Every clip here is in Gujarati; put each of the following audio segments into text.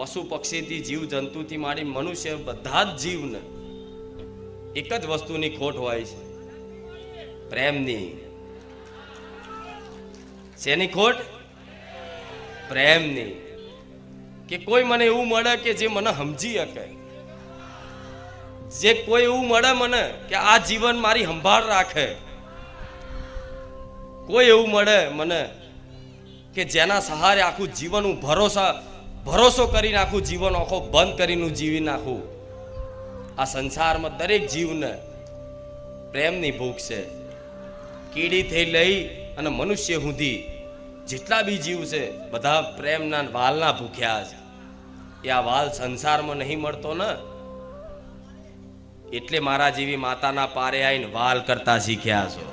પશુ પક્ષીથી જીવ જંતુથી માંડી મનુષ્ય બધા જ જીવને એક જ વસ્તુની ખોટ હોય છે, પ્રેમની. શેની ખોટ? પ્રેમની. કે કોઈ મને એવું મળે કે જે મને સમજી શકે, જે કોઈ એવું મળે મને કે આ જીવન મારી સંભાળ રાખે, કોઈ એવું મળે મને કે જેના સહારે આખું જીવન હું ભરોસો કરીને આખું જીવન આખો બંધ કરીને જીવી નાખું. આ સંસારમાં દરેક જીવને પ્રેમની ભૂખ છે. કીડીથી લઈ અને મનુષ્ય સુધી જેટલા બી જીવ છે બધા પ્રેમના વાલના ભૂખ્યા છે. એ આ વાલ સંસારમાં નહીં મળતો ને, એટલે મારા જેવી માતાના પારે આવીને વાલ કરતા શીખ્યા છો.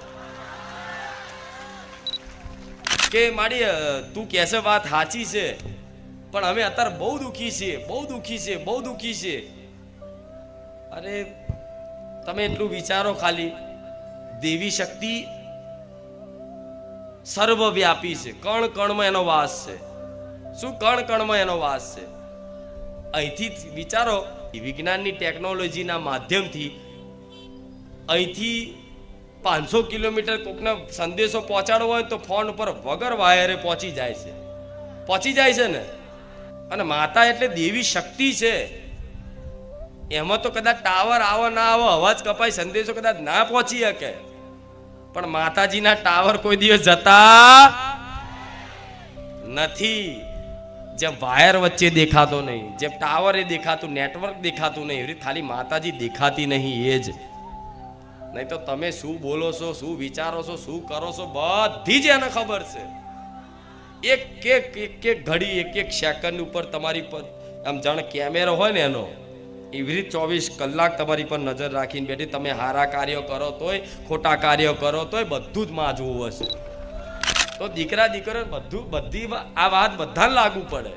કે મારી તું કહેશે વાત સાચી છે, પણ અમે અત્યારે બહુ દુઃખી છીએ, બહુ દુઃખી છે, બહુ દુઃખી છે. અરે તમે એટલું વિચારો ખાલી, દેવી શક્તિ સર્વવ્યાપી છે, કણ કણમાં એનો વાસ છે. શું કણ કણમાં એનો વાસ છે? અહીંથી વિચારો, વિજ્ઞાનની ટેકનોલોજીના માધ્યમથી અહીંથી 500 કિલોમીટર કોકને સંદેશો પહોંચાડવો હોય તો ફોન ઉપર વગર વાયરે પહોંચી જાય છે, પહોંચી જાય છે ને. અને માતા એટલે દેવી શક્તિ છે. એમાં તો કદાચ ટાવર આવો ના આવો, અવાજ કપાય, સંદેશો કદાચ ના પહોંચી શકે, પણ માતાજીના ટાવર કોઈ દિવસ જતા નથી. જેમ વાયર વચ્ચે દેખાતો નહીં, જેમ ટાવરે દેખાતું, નેટવર્ક દેખાતું નહીં, એવી ખાલી માતાજી દેખાતી નહીં. એ જ નહીં તો તમે શું બોલો છો, શું વિચારો છો, શું કરો છો, બધી જ એને ખબર છે. એક એક ઘડી, એક એક સેકન્ડ ઉપર તમારી પર આમ જાણે કેમેરો હોય ને એનો, એવી રીતે 24 કલાક તમારી પર નજર રાખીને બેઠી. તમે સારા કાર્યો કરો તોય, ખોટા કાર્યો કરો તોય બધું જ માં જોવું હશે. તો દીકરા દીકરો બધી આ વાત બધાને લાગુ પડે.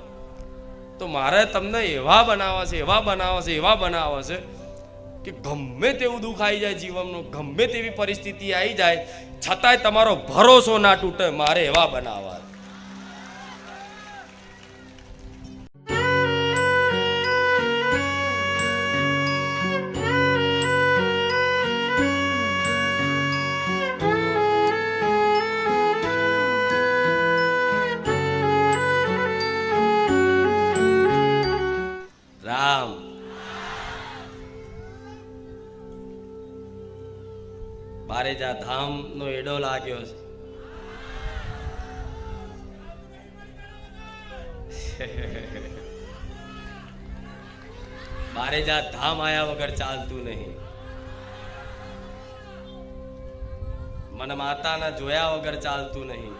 તો મારે તમને એવા બનાવવા છે, એવા બનાવવા છે, એવા બનાવવા છે કે ગમે તેવું દુઃખ આવી જાય જીવનનું, ગમે તેવી પરિસ્થિતિ આવી જાય, છતાંય તમારો ભરોસો ના તૂટે. મારે એવા બનાવવા. રામ બારેજા ધામ નો એડો લાગ્યો છે. બારેજા ધામ આયા વગર ચાલતું નહીં. મને માતાના જોયા વગર ચાલતું નહીં.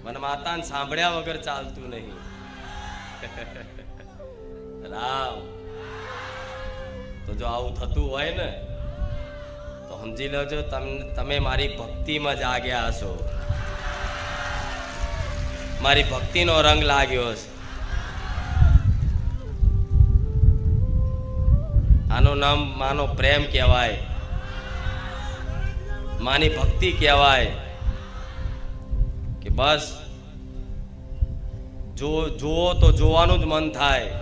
મને માતાને સાંભળ્યા વગર ચાલતું નહીં. રામ તો જો આવું થતું હોય ને તો સમજી લેજો તમે મારી ભક્તિમાં જાગ્યા હશો, મારી ભક્તિનો રંગ લાગ્યો છે. આનું નામ માનો પ્રેમ કહેવાય, માની ભક્તિ કહેવાય. કે બસ જુઓ તો જોવાનું જ મન થાય,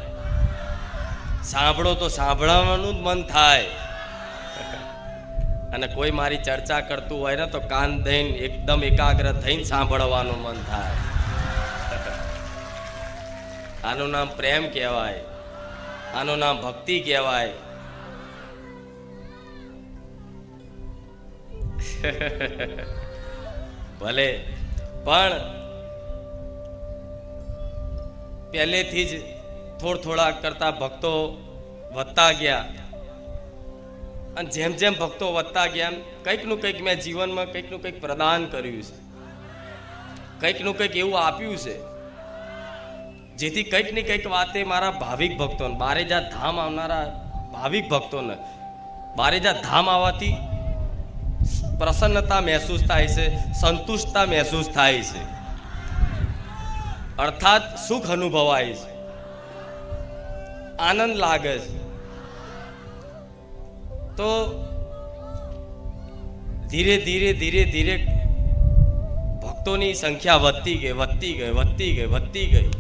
સાંભળો તો સાંભળવાનું જ મન થાય. અને કોઈ મારી ચર્ચા કરતું હોય ને તો કાન દઈને એકદમ એકાગ્ર થઈને સાંભળવાનું મન થાય. આનું નામ પ્રેમ કહેવાય, આનું નામ ભક્તિ કહેવાય. ભલે પણ પહેલેથી જ થોડા કરતા ભક્તો વધતા ગયા, અને જેમ જેમ ભક્તો વધતા ગયા કંઈક નું કંઈક મેં જીવનમાં કંઈક નું કંઈક પ્રદાન કર્યું છે, કંઈક નું કંઈક એવું આપ્યું છે જેથી કંઈક ને કંઈક વાતે મારા ભાવિક ભક્તોને, બારેજા ધામ આવનારા ભાવિક ભક્તોને બારેજા ધામ આવવાથી પ્રસન્નતા મહેસૂસ થાય છે, સંતુષ્ટતા મહેસૂસ થાય છે, અર્થાત સુખ અનુભવાય છે, આનંદ લાગે છે. તો ધીરે ધીરે ધીરે ધીરે ભક્તોની સંખ્યા વધતી ગઈ.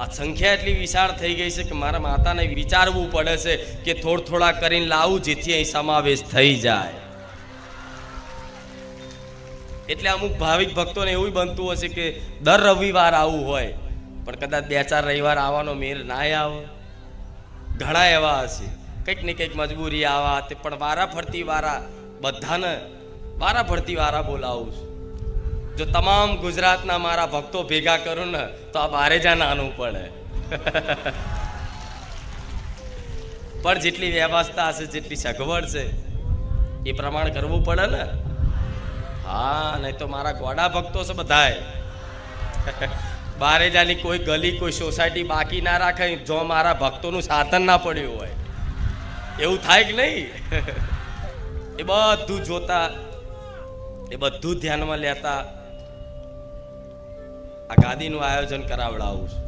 આ સંખ્યા એટલી વિશાળ થઈ ગઈ છે કે મારા માતાને વિચારવું પડે છે કે થોડા કરીને લાવું જેથી અહીં સમાવેશ થઈ જાય. એટલે અમુક ભાવિક ભક્તોને એવું બનતું હશે કે દર રવિવાર આવવું હોય, પણ કદાચ 2-4 રવિવાર આવવાનો મેળ ના આવે. ઘણા એવા હશે કંઈક ને કંઈક મજબૂરી આવા તે, પણ વારા ફરતી વારા બોલાવું છું. જો તમામ ગુજરાતના મારા ભક્તો ભેગા કરું ને તો આ બારેજા નાનું પડે. પણ જેટલી વ્યવસ્થા હશે, જેટલી સગવડ છે એ પ્રમાણે કરવું પડે ને. હા, નહીં તો મારા ગોડા ભક્તો છે બધાય. બારેજાની કોઈ ગલી, કોઈ સોસાયટી બાકી ના રાખે જો મારા ભક્તોનું સાધન ના પડ્યું હોય. એવું થાય કે નહીં? એ બધું જોતા, એ બધું ધ્યાનમાં લેતા આ ગાદીનું આયોજન કરાવડાવું છું.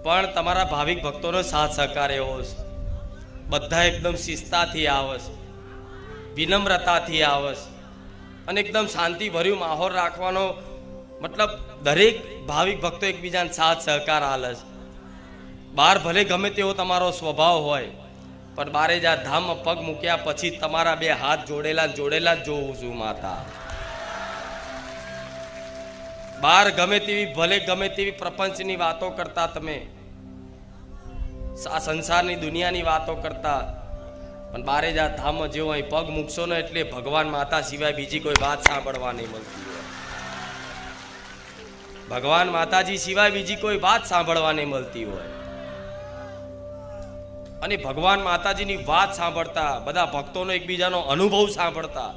પણ તમારા ભાવિક ભક્તોનો સાથ સહકાર એવો છે, બધા એકદમ શિસ્તતાથી આવે છે, વિનમ્રતાથી આવે છે, અને એકદમ શાંતિભર્યું માહોલ રાખવાનો મતલબ દરેક ભાવિક ભક્તો એકબીજાને સાથ સહકાર આલે છે. બહાર ભલે ગમે તેવો તમારો સ્વભાવ હોય, પણ બારેજા ધામમાં પગ મૂક્યા પછી તમારા 2 હાથ જોડેલા જ જોઉં છું માતા. બહાર ગમે તેવી પ્રપંચની વાતો કરતા, તમે આ સંસારની દુનિયાની વાતો કરતા, પણ બારેજા ધામમાં જેવો અહીં પગ મૂકશો ને એટલે ભગવાન માતા સિવાય બીજી કોઈ વાત સાંભળવા નહીં મળતી હોય. ભગવાન માતાજી સિવાય બીજી કોઈ વાત સાંભળવા નહીં મળતી હોય. અને ભગવાન માતાજીની વાત સાંભળતા, બધા ભક્તોનો એકબીજાનો અનુભવ સાંભળતા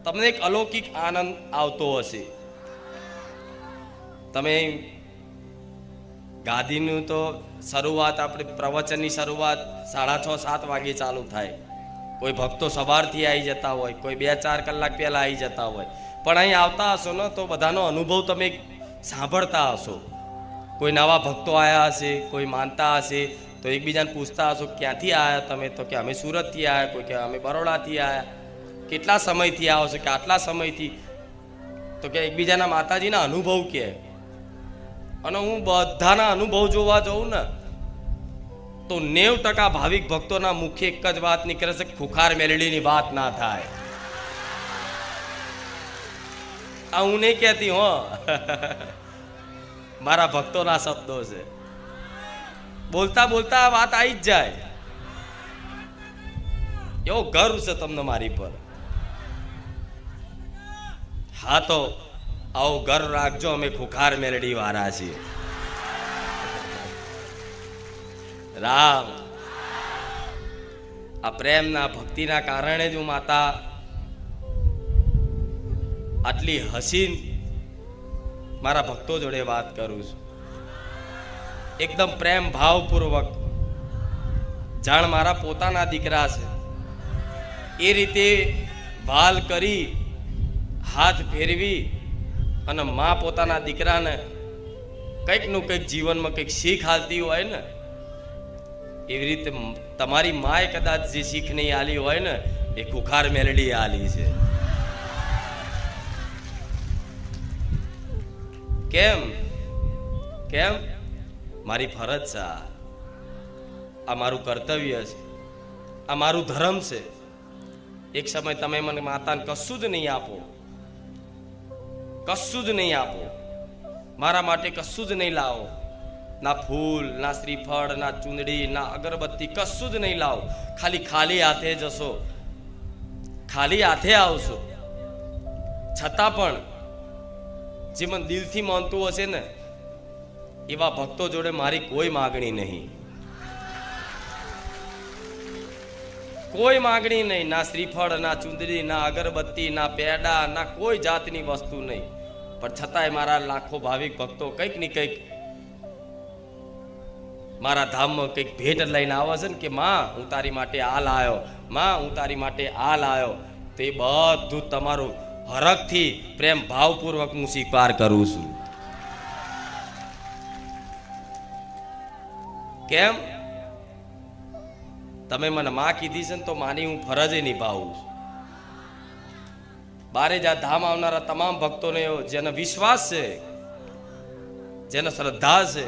તમને એક અલૌકિક આનંદ આવતો હશે. તમે ગાદીનું તો શરૂઆત, આપણે પ્રવચનની શરૂઆત 6:30-7 વાગે ચાલુ થાય. કોઈ ભક્તો સવારથી આવી જતા હોય, કોઈ 2-4 કલાક પહેલા આવી જતા હોય. પણ અહીં આવતા હશો ને તો બધાનો અનુભવ તમે સાંભળતા હશો. કોઈ નવા ભક્તો આવ્યા હશે, કોઈ માનતા હશે તો એકબીજાને પૂછતા હશો ક્યાંથી આવ્યા તમે, તો કે અમે સુરતથી આવ્યા, કોઈ કે અમે બરોડાથી આવ્યા. કેટલા સમયથી આવો છો? કે આટલા સમયથી. તો કે એકબીજાના માતાજીના અનુભવ કે. અને હું બધાના અનુભવ જોવા જાઉં ને તો 90% ભાવિક ભક્તોના મુખે એક જ વાત નીકળે છે, ખુખાર મેલડીની વાત ના થાય. આ હું નહીં કહેતી હો, મારા ભક્તોના શબ્દો છે. બોલતા બોલતા આ વાત આવી જ જાય. એવો ગર્વ છે તમને મારી પર. હા, તો આવો ગર્વ રાખજો, અમે ખુખાર મેલડી વાળા છીએ. રામ, આ પ્રેમના ભક્તિના કારણે જ હું માતા આટલી હસીન મારા ભક્તો જોડે વાત કરું છું. એકદમ પ્રેમ ભાવપૂર્વક, જાણ મારા પોતાના દીકરા છે એ રીતે વાલ કરી, હાથ ફેરવી અને માં પોતાના દીકરાને કંઈક નું કંઈક જીવનમાં કંઈક શીખ આલતી હોય ને, એવી રીતે તમારી માએ કદાચ જે શીખ નહીં આલી હોય ને એ ખુખાર મેલડી આલી છે. કેમ? મારી ફરજ છે, આ મારું કર્તવ્ય છે, આ મારું ધર્મ છે. એક સમય તમે મને માતાને કશું જ નહીં આપો, મારા માટે કશું જ નહીં લાવો, ના ફૂલ, ના શ્રીફળ, ના ચૂંદડી, ના અગરબત્તી, કશું જ નહીં લાવો. ખાલી હાથે જશો, ખાલી હાથે આવશો. છતાં પણ જે મને દિલથી માનતું હશે ને એવા ભક્તો જોડે મારી કોઈ માગણી નહીં, કોઈ માગણી નહીં. ના શ્રીફળ, ના ચૂંદડી, ના અગરબત્તી, ના પેડા, ના કોઈ જાતની વસ્તુ નહીં. પણ છતાંય મારા લાખો ભાવિક ભક્તો કંઈક ને કંઈક મારા ધામમાં કંઈક ભેટ લઈને આવે છે ને કે માં હું તારી માટે આ લાયો, માં હું તારી માટે આ લાયો. તો એ બધું તમારું હરખથી પ્રેમ ભાવપૂર્વક હું સ્વીકાર કરું છું. કેમ? તમે મને માં કીધી છે ને તો માની હું ફરજે નિભાવું છું. બારેજા ધામ આવનારા તમામ ભક્તોને જેને વિશ્વાસ છે જેને શ્રદ્ધા છે,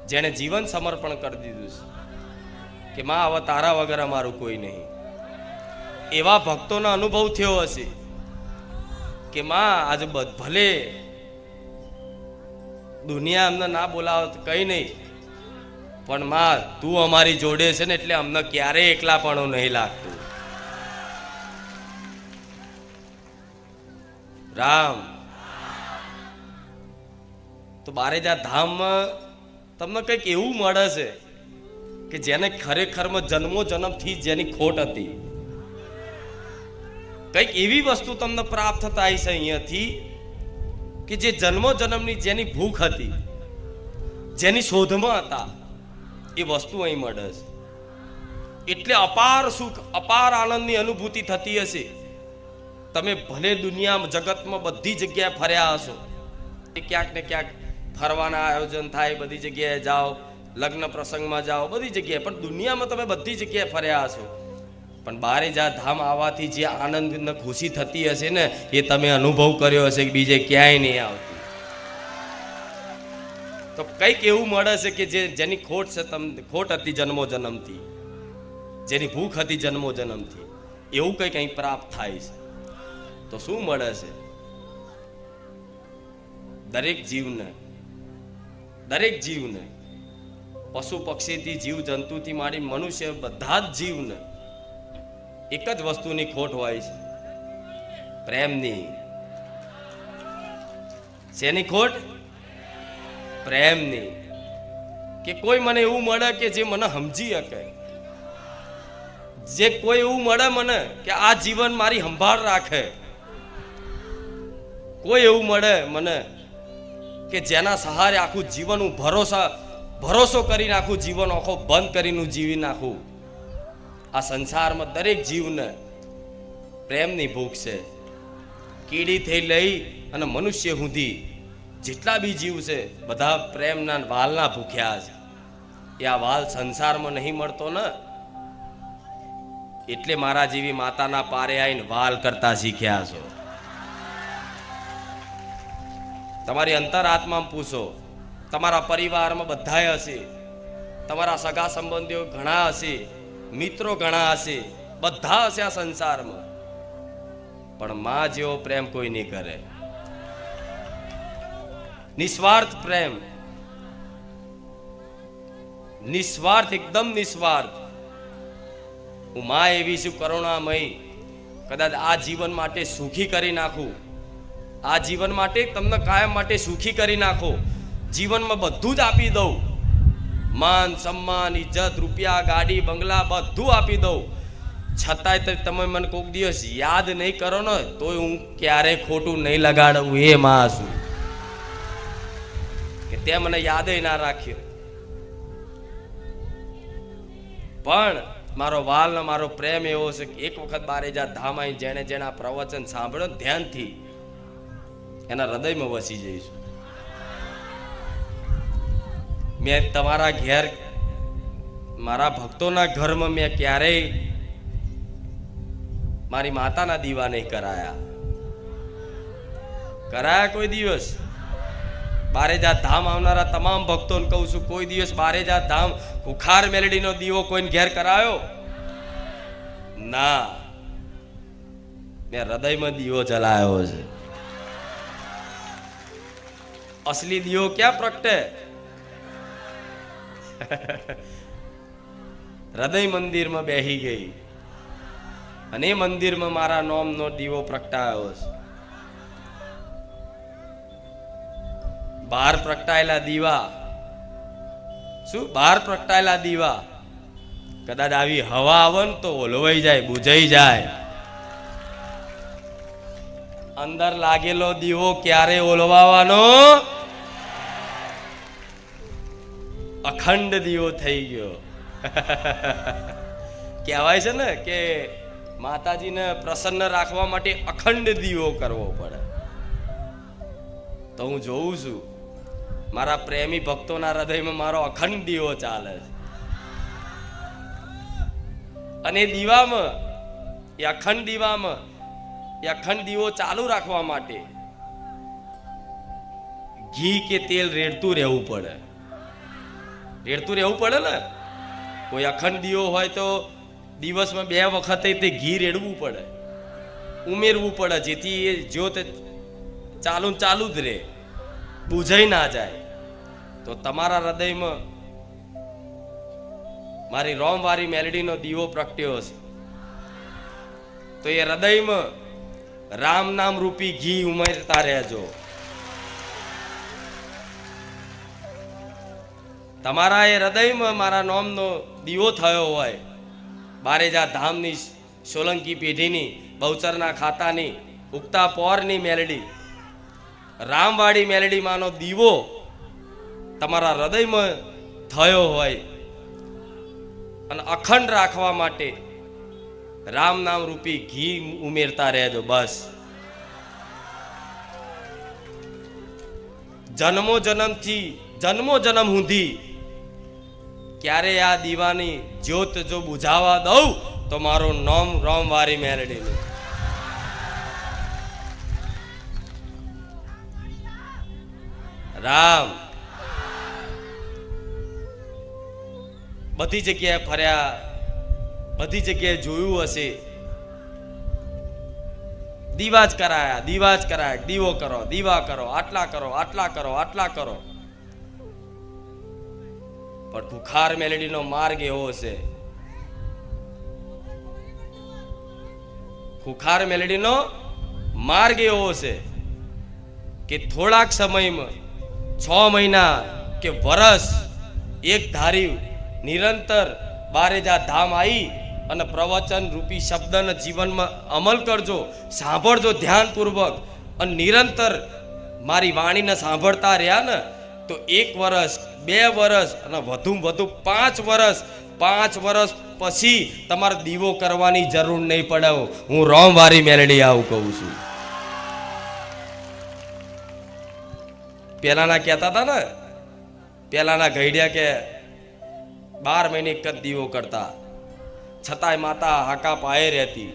જેને જીવન સમર્પણ કરી દીધું છે કે માં હવે તારા વગર અમારું કોઈ નહીં, એવા ભક્તોનો અનુભવ થયો હશે કે માં આજે ભલે દુનિયા અમને ના બોલાવે તો કઈ નહીં, પણ માં તું અમારી જોડે છે ને એટલે અમને ક્યારેય એકલાપણું નહીં લાગતું. રામ તો બારેજા ધામમાં તમને કંઈક એવું મળે છે કે જેને ખરેખરમાં જન્મો જન્મથી જેની ખોટ હતી, કંઈક એવી વસ્તુ તમને પ્રાપ્ત થાય છે અહીંયાથી કે જે જન્મો જન્મની જેની ભૂખ હતી, જેની શોધમાં હતા, એ વસ્તુ અહીં મળે છે. એટલે અપાર સુખ, અપાર આનંદની અનુભૂતિ થતી હશે. તમે ભલે દુનિયામાં જગતમાં બધી જગ્યાએ ફર્યા હશો, ક્યાંક ને ક્યાંક ફરવાના આયોજન થાય, બધી જગ્યાએ જાઓ, લગ્ન પ્રસંગમાં જાઓ, બધી જગ્યાએ, પણ દુનિયામાં તમે બધી જગ્યાએ ફર્યા હશો, પણ બારેજા ધામ આવવાથી જે આનંદ ને ખુશી થતી હશે ને એ તમે અનુભવ કર્યો હશે કે બીજે ક્યાંય નહીં આવતી. તો કંઈક એવું મળે છે કે જેની ખોટ છે, ખોટ હતી જન્મો જન્મથી, જેની ભૂખ હતી જન્મો જન્મથી, એવું કંઈક અહીં પ્રાપ્ત થાય છે. તો શું મળે છે? દરેક જીવને પશુ પક્ષીથી જીવ જંતુથી માંડી મનુષ્ય બધા જ જીવને એક જ વસ્તુની ખોટ હોય છે, પ્રેમની. શેની ખોટ? પ્રેમની. કે કોઈ મને એવું મળે કે જે મને સમજી શકે, જે કોઈ એવું મળે મને કે આ જીવન મારી સંભાળ રાખે, કોઈ એવું મળે મને કે જેના સહારે આખું જીવન હું ભરોસો કરીને આખું જીવન આખો બંધ કરીને જીવી નાખું. આ સંસારમાં દરેક જીવને પ્રેમની ભૂખ છે. કીડી થઈ લઈ અને મનુષ્ય સુધી જેટલા બી જીવ છે બધા પ્રેમના વાલના ભૂખ્યા છે. એ આ વાલ સંસારમાં નહીં મળતો ને, એટલે મારા જેવી માતાના પારે આવીને વાલ કરતા શીખ્યા છો. તમારી અંતરાત્મામાં પૂછો, તમારા પરિવારમાં બધાય હશે, તમારા સગા સંબંધીઓ ઘણા હશે, મિત્રો ઘણા હશે, બધા હશે આ સંસારમાં, પણ માં જેવો પ્રેમ કોઈ નહીં કરે. નિસ્વાર્થ પ્રેમ, નિસ્વાર્થ, એકદમ નિસ્વાર્થ. હું માં એવી છું કરુણામય, કદાચ આ જીવન માટે સુખી કરી નાખું, આ જીવન માટે તમને કાયમ માટે સુખી કરી નાખો, જીવનમાં બધું જ આપી દઉં, માન સન્માન ઇજ્જત રૂપિયા ગાડી બંગલા બધું આપી દઉં, છતાંય તમે મને કોઈક દિવસ યાદ નહીં કરો ને તોય હું ક્યારેય ખોટું નહીં લગાડું. એ માં છું કે તે મને યાદ ના રાખ્યો, પણ મારો વાલ ને મારો પ્રેમ એવો છે કે એક વખત બારેજા ધામ આવી જેણે જેણે આ પ્રવચન સાંભળ્યો ધ્યાનથી એના હૃદયમાં વસી જઈશું. મેં તમારા ઘેર મારા ભક્તોના ઘરમાં મેં ક્યારેય મારી માતાના દીવા નહીં કરાયા કોઈ દિવસ. બારેજા ધામ આવનારા તમામ ભક્તોને કહું છું, કોઈ દિવસ બારેજા ધામ ખુખાર મેલડીનો દીવો કોઈને ઘેર કરાયો ના. મેં હૃદયમાં દીવો જલાયો છે. અસલી દીવો ક્યાં પ્રગટે? હૃદય મંદિરમાં બેહી ગઈ અને એ મંદિરમાં મારા નામનો દીવો પ્રગટાયો છે. બહાર પ્રગટાયેલા દીવા, શું બહાર પ્રગટાયેલા દીવા કદાચ આવી હવા આવે ને તો ઓલવાઈ જાય, બુજાઈ જાય. અંદર લાગેલો દીવો ક્યારે ઓલવાવાનો? અખંડ દીવો થઈ ગયો. કહેવાય છે ને કે માતાજીને પ્રસન્ન રાખવા માટે અખંડ દીવો કરવો પડે. તો હું જોઉં છું મારા પ્રેમી ભક્તોના હૃદયમાં મારો અખંડ દીવો ચાલે છે. અને દીવામાં, એ અખંડ દીવામાં, એ અખંડ દીવો ચાલુ રાખવા માટે ઘી કે તેલ રેડતું રહેવું પડે. રેડતું રહેવું પડે ને. કોઈ અખંડ દીવો હોય તો દિવસમાં 2 વખતે તે ઘી રેડવું પડે, ઉમેરવું પડે, જેથી એ જ્યોત ચાલુ જ રહે, બુઝાઈ ના જાય. તો તમારા હૃદયમાં મારી રોમવારી મેલડીનો દીવો પ્રગટ્યો છે, તો એ હૃદયમાં રામ નામ રૂપી ઘી ઉમેરતા રહેજો. તમારા એ હૃદયમાં મારા નામનો દીવો થયો હોય, બારેજા ધામની સોલંકી પેઢીની બહુચરના ખાતાની ઉગતા પોરની મેલડી રામવાડી મેલડી માનો દીવો તમારા હૃદયમાં થયો હોય અને અખંડ રાખવા માટે રામ નામ રૂપી ઘી ઉમેરતા રહેજો. બસ જન્મો જન્મ સુધી ક્યારે આ દીવાની જ્યોત જો બુઝાવા દઉં તો મારું નામ રોમવારી મેલડીનું. રામ બધી જગ્યાએ ફર્યા, બધી જગ્યાએ જોયું હશે, દીવા જ કરાયા, દીવો કરો, દીવા કરો, આટલા કરો, આટલા કરો, આટલા કરો. પણ ખુખાર મેલડીનો માર્ગ એવો છે, ખુખાર મેલડીનો માર્ગ એવો છે કે થોડાક સમયમાં 6 મહિના કે વર્ષ એક ધારી નિરંતર બારેજા ધામ આવી અને પ્રવચન રૂપી શબ્દના જીવનમાં અમલ કરજો, સાંભળજો ધ્યાનપૂર્વક અને નિરંતર મારી વાણીને સાંભળતા રહ્યા ને તો 1 વર્ષ 2 વર્ષ અને વધુ 5 વર્ષ પછી તમારે દીવો કરવાની જરૂર નહીં પડે. હું રોમવારી મેલડી આવું કહું છું. પેલાના કહેતા હતા ને, પેલાના ગઈડિયા કે 12 મહિને એક જ દીવો કરતા, છતાંય માતા હાકા પાયે રહેતી,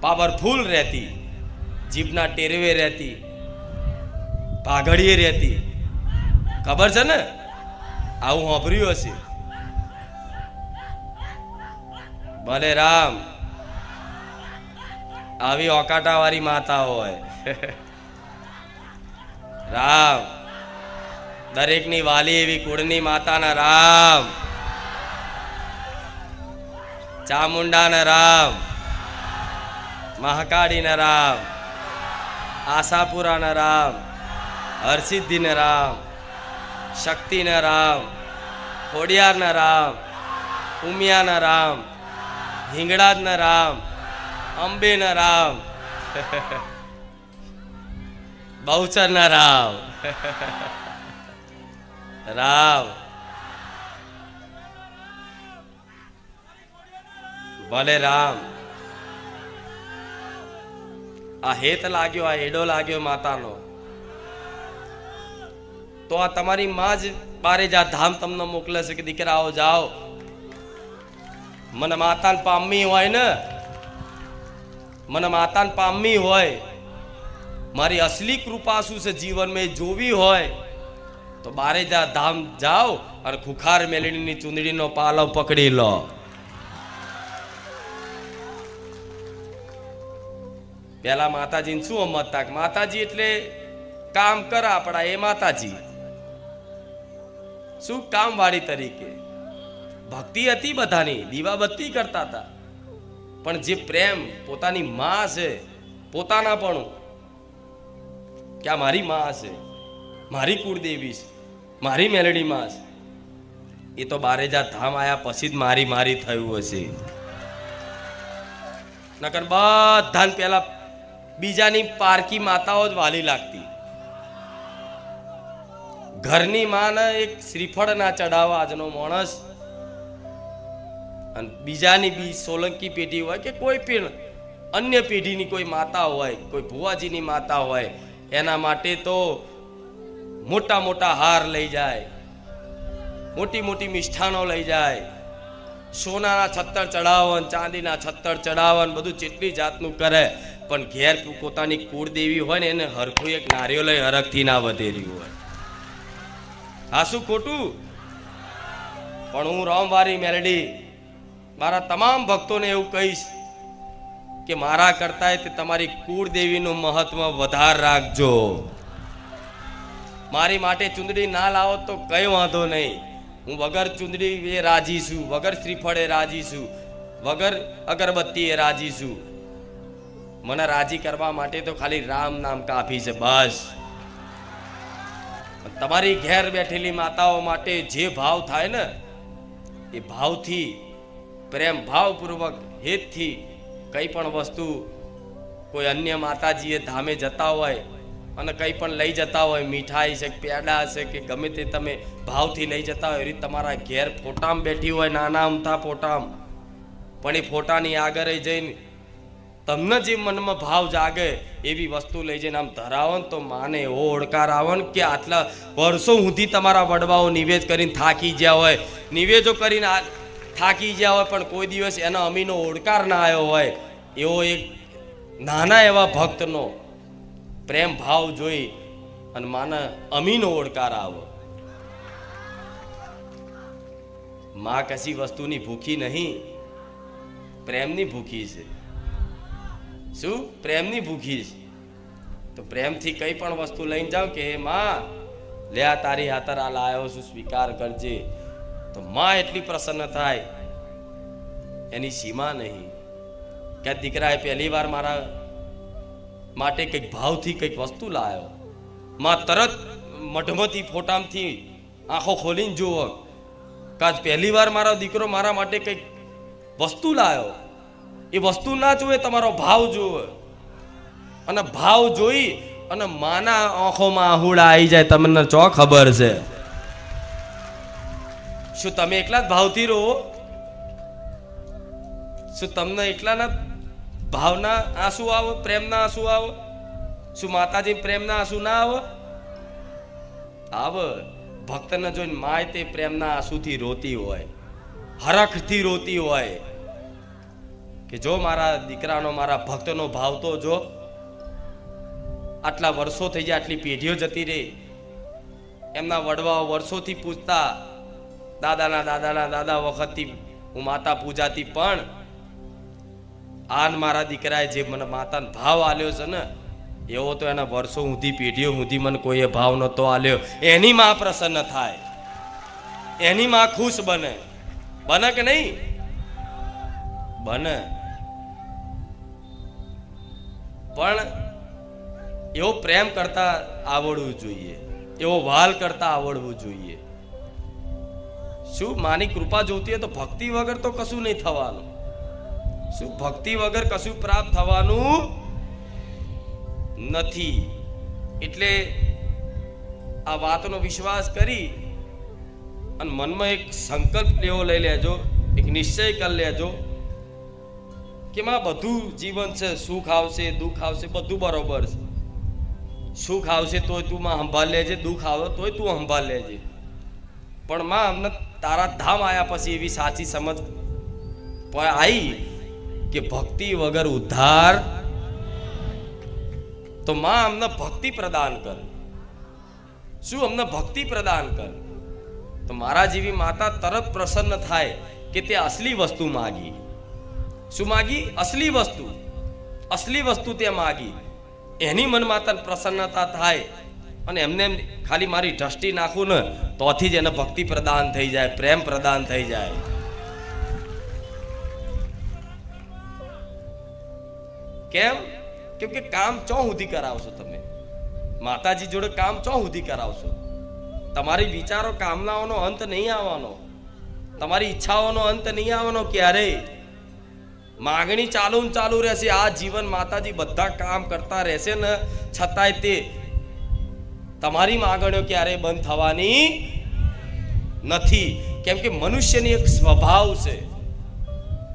પાવરફુલ રહેતી, જીભના ટેરવે રહેતી, પાઘડીએ રહેતી. ખબર છે ને? આવું સાંભળ્યું હશે. ભલે રામ આવી ઓકાટા વાળી માતા હોય. રામ દરેકની વાલી એવી કુળની માતાના રામ, ચામુંડાના રામ, મહાકાળીના રામ, આશાપુરાના રામ, હરસિદ્ધિના રામ, શક્તિના રામ, ખોડિયારના રામ, ઉમિયાના રામ, હિંગળાજના રામ, અંબેના રામ, બહુચરના રામ. રામ ભલે રામ આ હેત લાગ્યો, આ એડો લાગ્યો માતાનો, તો આ તમારી માં જ બારેજા ધામ તમને મોકલે છે કે દીકરાઓ જાઓ. મને માતાને પામવી હોય ને, મને માતાને પામવી હોય, મારી અસલી કૃપા શું છે જીવનમાં જોવી હોય તો બારેજા ધામ જાઓ અને ખુખાર મેલડીની ચૂંદડીનો પાલવ પકડી લો. પેલા માતાજીને શું સમજતા કે માતાજી એટલે કામ કરે આપણા, એ માતાજી શું કામ વાળી તરીકે. ભક્તિ હતી બધાની, દીવાબત્તી કરતા હતા, પણ જે પ્રેમ પોતાની માં છે, પોતાના પણ કે આ મારી માં છે, મારી કુળદેવી છે, મારી મેલડી માં છે, એ તો બારેજા ધામ આયા પછી જ મારી થયું હશે. નકર બધાને પેલા બીજાની પારકી માતાઓ જ વાલી લાગતી. ઘરની માને એક શ્રીફળ ના ચડાવવા આજનો માણસ, અને બીજાની બી સોલંકી પેઢી હોય કે કોઈ પણ અન્ય પેઢીની કોઈ માતા હોય, કોઈ ભુવાજીની માતા હોય, એના માટે તો મોટા મોટા હાર લઈ જાય, મોટી મોટી મિષ્ઠાનો લઈ જાય, સોનાના છત્તર ચડાવન, ચાંદીના છત્તર ચડાવન, બધું જેટલી જાતનું કરે, પણ ઘેર પોતાની કુળદેવી હોય ને એને હરખું એક નારિયેળ હરખથી ના વધેર્યું હોય. હા શું ખોટું? પણ હું રામવારી મેલડી મારા તમામ ભક્તોને એવું કહીશ કે મારા કરતા તે તમારી કુળદેવીનું મહત્વ વધાર રાખજો. મારી માટે ચુંદડી ના લાવો તો કઈ વાંધો નહીં, હું વગર ચુંદડી એ રાજી છું, વગર શ્રીફળે રાજી છું, વગર અગરબત્તી એ રાજી છું. મને રાજી કરવા માટે તો ખાલી રામ નામ કાફી છે બસ. તમારી ઘેર બેઠેલી માતાઓ માટે જે ભાવ થાય ને એ ભાવથી, પ્રેમ ભાવપૂર્વક હેતથી કંઈ પણ વસ્તુ કોઈ અન્ય માતાજીએ ધામે જતા હોય અને કંઈ પણ લઈ જતા હોય, મીઠાઈ છે, પેડા છે કે ગમે તે તમે ભાવથી લઈ જતા હોય, એ તમારા ઘેર ફોટામાં બેઠી હોય, નાના અમથા ફોટામાં, પણ એ ફોટાની આગળ જઈને તમને જે મનમાં ભાવ જાગે એવી વસ્તુ લઈ જઈને આમ ધરાવો ને તો માને એવો ઓળકાર આવે ને કે આટલા વર્ષો સુધી તમારા વડવાઓ નિવેદ કરીને થાકી ગયા હોય, નિવેદો કરીને થાકી ગયા હોય, પણ કોઈ દિવસ એના અમીનો ઓળકાર ના આવ્યો હોય, એવો એક નાના એવા ભક્તનો પ્રેમ ભાવ જોઈ અને માના અમીનો ઓળકાર આવો. માં કશી વસ્તુની ભૂખી નહીં, પ્રેમની ભૂખી છે. શું? પ્રેમની ભૂખી છે. તો પ્રેમથી કઈ પણ વસ્તુ લઈને જાઓ કે હે માં લે આ તારી હાથર આ લાયો છું, સ્વીકાર કરજે, તો માં એટલી પ્રસન્ન થાય એની સીમા નહીં. કે દીકરાએ પહેલી વાર મારા માટે કંઈક ભાવથી કંઈક વસ્તુ લાવ્યો, માં તરત મઢમતી ફોટામાંથી આંખો ખોલીને જુઓ કે આજ પહેલી વાર મારો દીકરો મારા માટે કંઈક વસ્તુ લાવ્યો. એ વસ્તુ ના જોવે, તમારો ભાવ જોવે, અને ભાવ જોઈ અને માના આંખોમાં આહુડા આવી જાય. તમને ચો ખબર છે? શું તમે એકલા જ ભાવથી રહો? શું તમને એકલાના ભાવના આંસુ આવો, પ્રેમના આંસુ આવો? શું માતાજી પ્રેમના આંસુ ના આવો? આવે. ભક્તને જોઈને માય તે પ્રેમના આંસુથી રોતી હોય, હરખથી રોતી હોય કે જો મારા દીકરાનો, મારા ભક્તનો ભાવ તો જો. આટલા વર્ષો થઈ જાય, આટલી પેઢીઓ જતી રહી, એમના વડવાઓ વર્ષોથી પૂજતા, દાદાના દાદા વખતથી હું માતા પૂજાતી, પણ આન મારા દીકરાએ જે મને માતાનો ભાવ આલ્યો છે ને એવો તો એના વર્ષો સુધી, પેઢીઓ સુધી મને કોઈએ ભાવ નહોતો આલ્યો. એની માં પ્રસન્ન થાય, એની માં ખુશ બને. બને કે નહીં? બને. પણ એવો પ્રેમ કરતા આવડવું જોઈએ, એવો વાલ કરતા આવડવું જોઈએ. શું માની કૃપા જોતી હોય તો ભક્તિ વગર તો કશું નહીં થવાનું. શું ભક્તિ વગર કશું પ્રાપ્ત થવાનું નથી. એટલે આ વાતનો વિશ્વાસ કરી અને મનમાં એક સંકલ્પ લેવો લઈ લેજો, એક નિશ્ચય કરી લેજો કે માં બધું જીવન છે, સુખ આવશે, દુઃખ આવશે, બધું બરોબર છે. સુખ આવશે તોય તું માં સંભાળ લેજે, દુઃખ આવે તોય તું સંભાળ લેજે, પણ માં અમને તારા ધામ આવ્યા પછી એવી સાચી સમજ આવી કે ભક્તિ વગર ઉદ્ધાર. તો માં અમને ભક્તિ પ્રદાન કર. શું? અમને ભક્તિ પ્રદાન કર. તો મારા જેવી માતા તરત પ્રસન્ન થાય કે તે અસલી વસ્તુ માગી. શું માગી? અસલી વસ્તુ. અસલી વસ્તુ તે માગી. એની મન માતા પ્રસન્નતા થાય અને એમને ખાલી મારી દ્રષ્ટિ નાખું ને તોથી જ એને ભક્તિ પ્રદાન થઈ જાય, પ્રેમ પ્રદાન થઈ જાય. કેમ? કેમ કે કામ ચો સુધી કરાવશો તમે માતાજી જોડે? કામ ચો સુધી કરાવશો? તમારી વિચારો, કામનાઓનો અંત નહીં આવવાનો, તમારી ઈચ્છાઓનો અંત નહીં આવવાનો ક્યારેય. માગણી ચાલુ રહેશે આ જીવન. માતાજી બધા કામ કરતા રહેશે ને છતાંય તે તમારી માગણીઓ ક્યારેય બંધ થવાની નથી. કેમ કે મનુષ્યની એક સ્વભાવ છે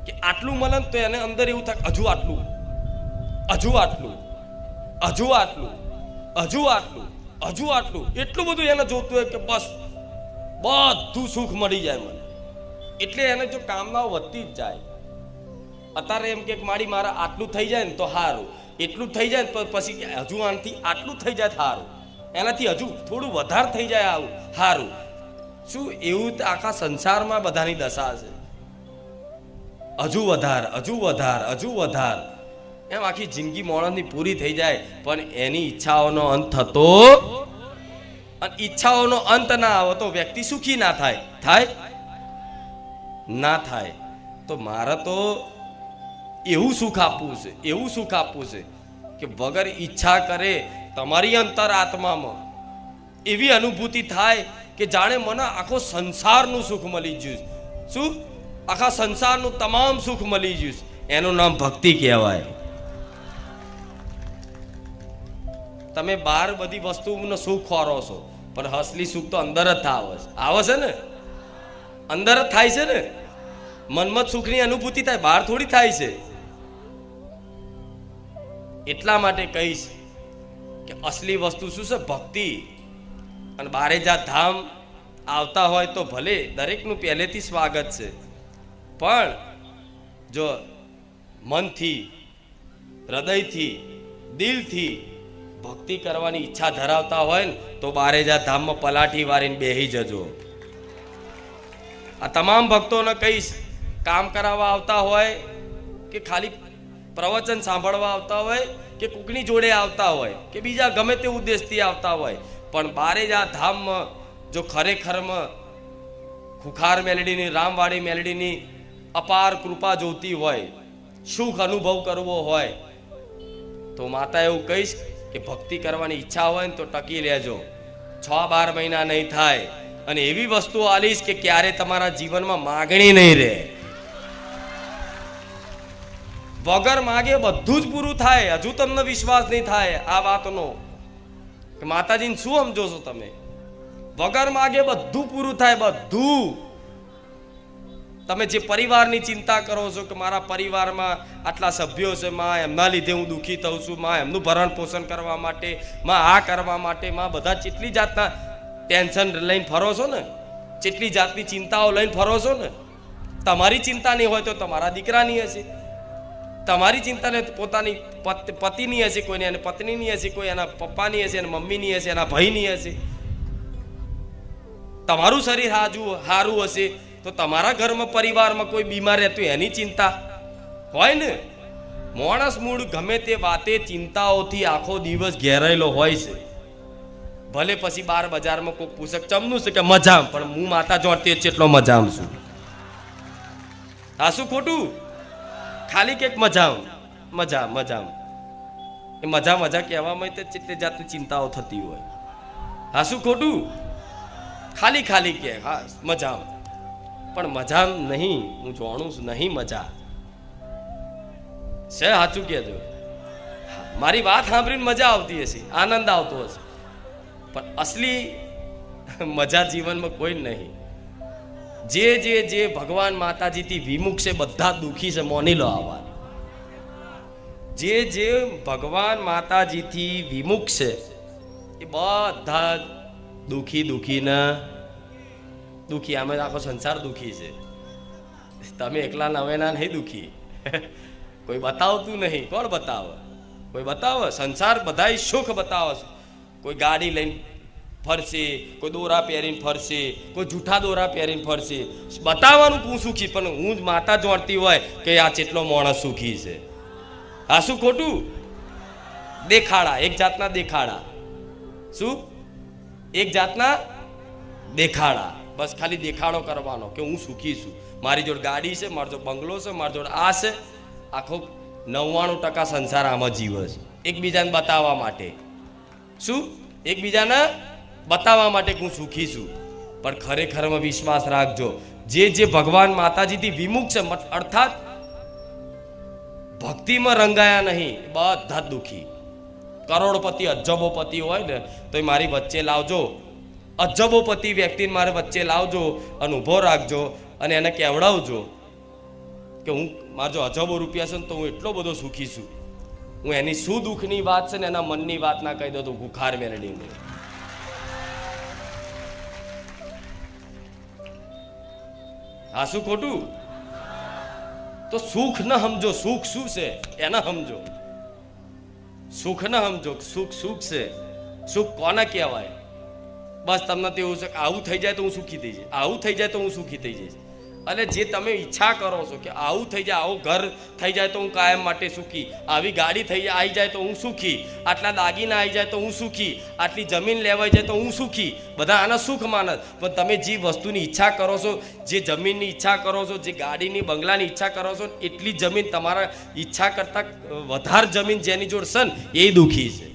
કે આટલું મળે તો એને અંદર એવું થાય હજુ આટલું, હજુ આટલું, હજુ આટલું, હજુ આટલું, હજુ આટલું. એટલું બધું એને જોતું હોય કે બસ બધું સુખ મળી જાય મને. એટલે એને જો કામનાઓ વધતી જ જાય. અત્યારે એમ કે મારી મારા આટલું થઈ જાય ને તો સારું, એટલું થઈ જાય ને પછી હજુ આનાથી આટલું થઈ જાય સારું, એનાથી હજુ થોડું વધારે થઈ જાય આવું સારું. શું એવું આખા સંસારમાં બધાની દશા છે? હજુ વધાર, હજુ વધાર, હજુ વધાર, એમ આખી જિંદગી માણસની પૂરી થઈ જાય, પણ એની ઈચ્છાઓનો અંત થતો, અને ઈચ્છાઓનો અંત ના આવે તો વ્યક્તિ સુખી ના થાય. થાય ના થાય. તો મારે તો એવું સુખ આપવું છે, એવું સુખ આપવું છે કે વગર ઈચ્છા કરે તમારી અંતર આત્મામાં એવી અનુભૂતિ થાય કે જાણે મને આખો સંસારનું સુખ મળી ગયું. શું? આખા સંસારનું તમામ સુખ મળી ગયું. એનું નામ ભક્તિ કહેવાય. તમે બહાર બધી વસ્તુનો સુખ ખોરો છો, પણ અસલી સુખ તો અંદર જ આવે છે ને, અંદર જ થાય છે ને. મનમાં સુખની અનુભૂતિ થાય, બહાર થોડી થાય છે. એટલા માટે કહીશ કે અસલી વસ્તુ શું છે? ભક્તિ. અને બારે જા ધામ આવતા હોય તો ભલે, દરેકનું પહેલેથી સ્વાગત છે, પણ જો મનથી, હૃદયથી, દિલથી ભક્તિ કરવાની ઈચ્છા ધરાવતા હોય ને તો બારે જા ધામમાં પલાઠી વારીને બેહી જજો. આ તમામ ભક્તોને કહીશ, કામ કરાવવા આવતા હોય કે ખાલી પ્રવચન સાંભળવા આવતા હોય કે કોકની જોડે આવતા હોય કે બીજા ગમે તે ઉદ્દેશથી આવતા હોય, પણ બારે જા ધામમાં જો ખરેખરમાં ખુખાર મેલડીની, રામવાડી મેલડીની અપાર કૃપા જોતી હોય, સુખ અનુભવ કરવો હોય, તો માતા એવું કહીશ કે ભક્તિ કરવાની ઈચ્છા હોય ને તો ટકી લેજો. 6-12 મહિના નહીં થાય, અને એવી વસ્તુ આલીશ કે ક્યારે તમારા જીવનમાં માગણી નહીં રહે. વગર માગે બધું જ પૂરું થાય. હજુ તમને વિશ્વાસ નહીં થાય આ વાતનો કે માતાજીને શું સમજો છો તમે? વગર માગે બધું પૂરું થાય, બધું. તમે જે પરિવારની ચિંતા કરો છો કે મારા પરિવારમાં આટલા સભ્યો છે, માં એમના લીધે હું દુઃખી થઉં છું, માં એમનું ભરણ પોષણ કરવા માટે, માં આ કરવા માટે, માં બધા કેટલી જાતના ટેન્શન લઈને ફરો છો ને, કેટલી જાતની ચિંતાઓ લઈને ફરો છો ને. તમારી ચિંતા નહીં હોય તો તમારા દીકરાની હશે, તમારી ચિંતા ને પોતાની પતિની હશે, કોઈને એની પત્નીની હશે, કોઈ એના પપ્પાની હશે, એના મમ્મીની હશે, એના ભાઈની હશે. તમારું શરીર સારું હશે તો તમારા ઘરમાં પરિવારમાં કોઈ બીમાર રહેતું એની ચિંતા હોય ને. માણસ મૂળ ગમે તે વાતે ચિંતાઓથી આખો દિવસ ઘેરાયેલો હોય છે. ભલે પછી બાર બજારમાં કોઈ પૂછક ચમનું છે કે મજામ, પણ હું માતા જોડતી એટલો મજામ છું. આ શું ખોટું? ખાલી કે મજામ એ મજા કહેવામાં કેટલી જાતની ચિંતાઓ થતી હોય. હા શું ખોટું? ખાલી કે હા મજામ, પણ મજા નહીં. હું જાણું છું નહીં મજા છે. સાચું કહેજો. મારી વાત સાંભળીને મજા આવતી હશે, આનંદ આવતો હશે, પણ અસલી મજા જીવનમાં કોઈ નહીં. જે ભગવાન માતાજીથી વિમુખ છે બધા દુઃખી છે, મોની લો આ વાત. જે ભગવાન માતાજીથી વિમુખ છે એ બધા દુઃખી આમે આખો સંસાર દુઃખી છે. તમે એકલા નવેના નહીં દુઃખી. કોઈ બતાવતું નહીં. કોણ બતાવે? કોઈ બતાવે? સંસાર બધા સુખ બતાવે છે. કોઈ ગાડી લઈને ફરશે, કોઈ દોરા પહેરીને ફરશે, કોઈ જૂઠા દોરા પહેરીને ફરશે. બતાવવાનું હું સુખી, પણ હું જ માતા જોડતી હોય કે આ કેટલો માણસ સુખી છે. આ શું ખોટું? દેખાડા, એક જાતના દેખાડા. શું? એક જાતના દેખાડા. બસ ખાલી દેખાડો કરવાનો કે હું સુખી છું, મારી જોડે ગાડી છે, મારી જોડે બંગલો છે, મારી જોડે આ છે. આખો 99% સંસાર આમાં જીવે છે એકબીજાને બતાવવા માટે. શું? એકબીજાને બતાવવા માટે હું સુખી છું, પણ ખરેખરમાં વિશ્વાસ રાખજો, જે ભગવાન માતાજીથી વિમુખ છે, અર્થાત ભક્તિમાં રંગાયા નહીં, બધા જ દુઃખી. કરોડપતિ અજબોપતિ હોય ને તો એ મારી વચ્ચે લાવજો. અજબોપતિ વ્યક્તિને મારે વચ્ચે લાવજો અને ઊભો રાખજો અને એને કહેવડાવજો કે હું મારા જો અજબો રૂપિયા છે ને તો હું એટલો બધો સુખી છું. હું એની શું દુઃખની વાત છે ને એના મનની વાત ના કહી દઉં તો ભૂખાર મેળડીને. હા શું ખોટું? તો સુખ ન સમજો, સુખ શું છે એને સમજો. સુખ ન સમજો, સુખ છે. સુખ કોને કહેવાય? બસ તમને તો એવું છે કે આવું થઈ જાય તો હું સુખી થઈ જઈશ, આવું થઈ જાય તો હું સુખી થઈ જઈશ. અને જે તમે ઈચ્છા કરો છો કે આવું થઈ જાય, આવું ઘર થઈ જાય તો હું કાયમ માટે સુખી, આવી ગાડી આવી જાય તો હું સુખી, આટલા દાગીના આવી જાય તો હું સુખી, આટલી જમીન લેવાઈ જાય તો હું સુખી, બધા આના સુખ માનસ. પણ તમે જે વસ્તુની ઈચ્છા કરો છો, જે જમીનની ઈચ્છા કરો છો, જે ગાડીની બંગલાની ઈચ્છા કરો છો, એટલી જમીન તમારા ઈચ્છા કરતાં વધારે જમીન જેની જોડ છે ને એ દુઃખી છે.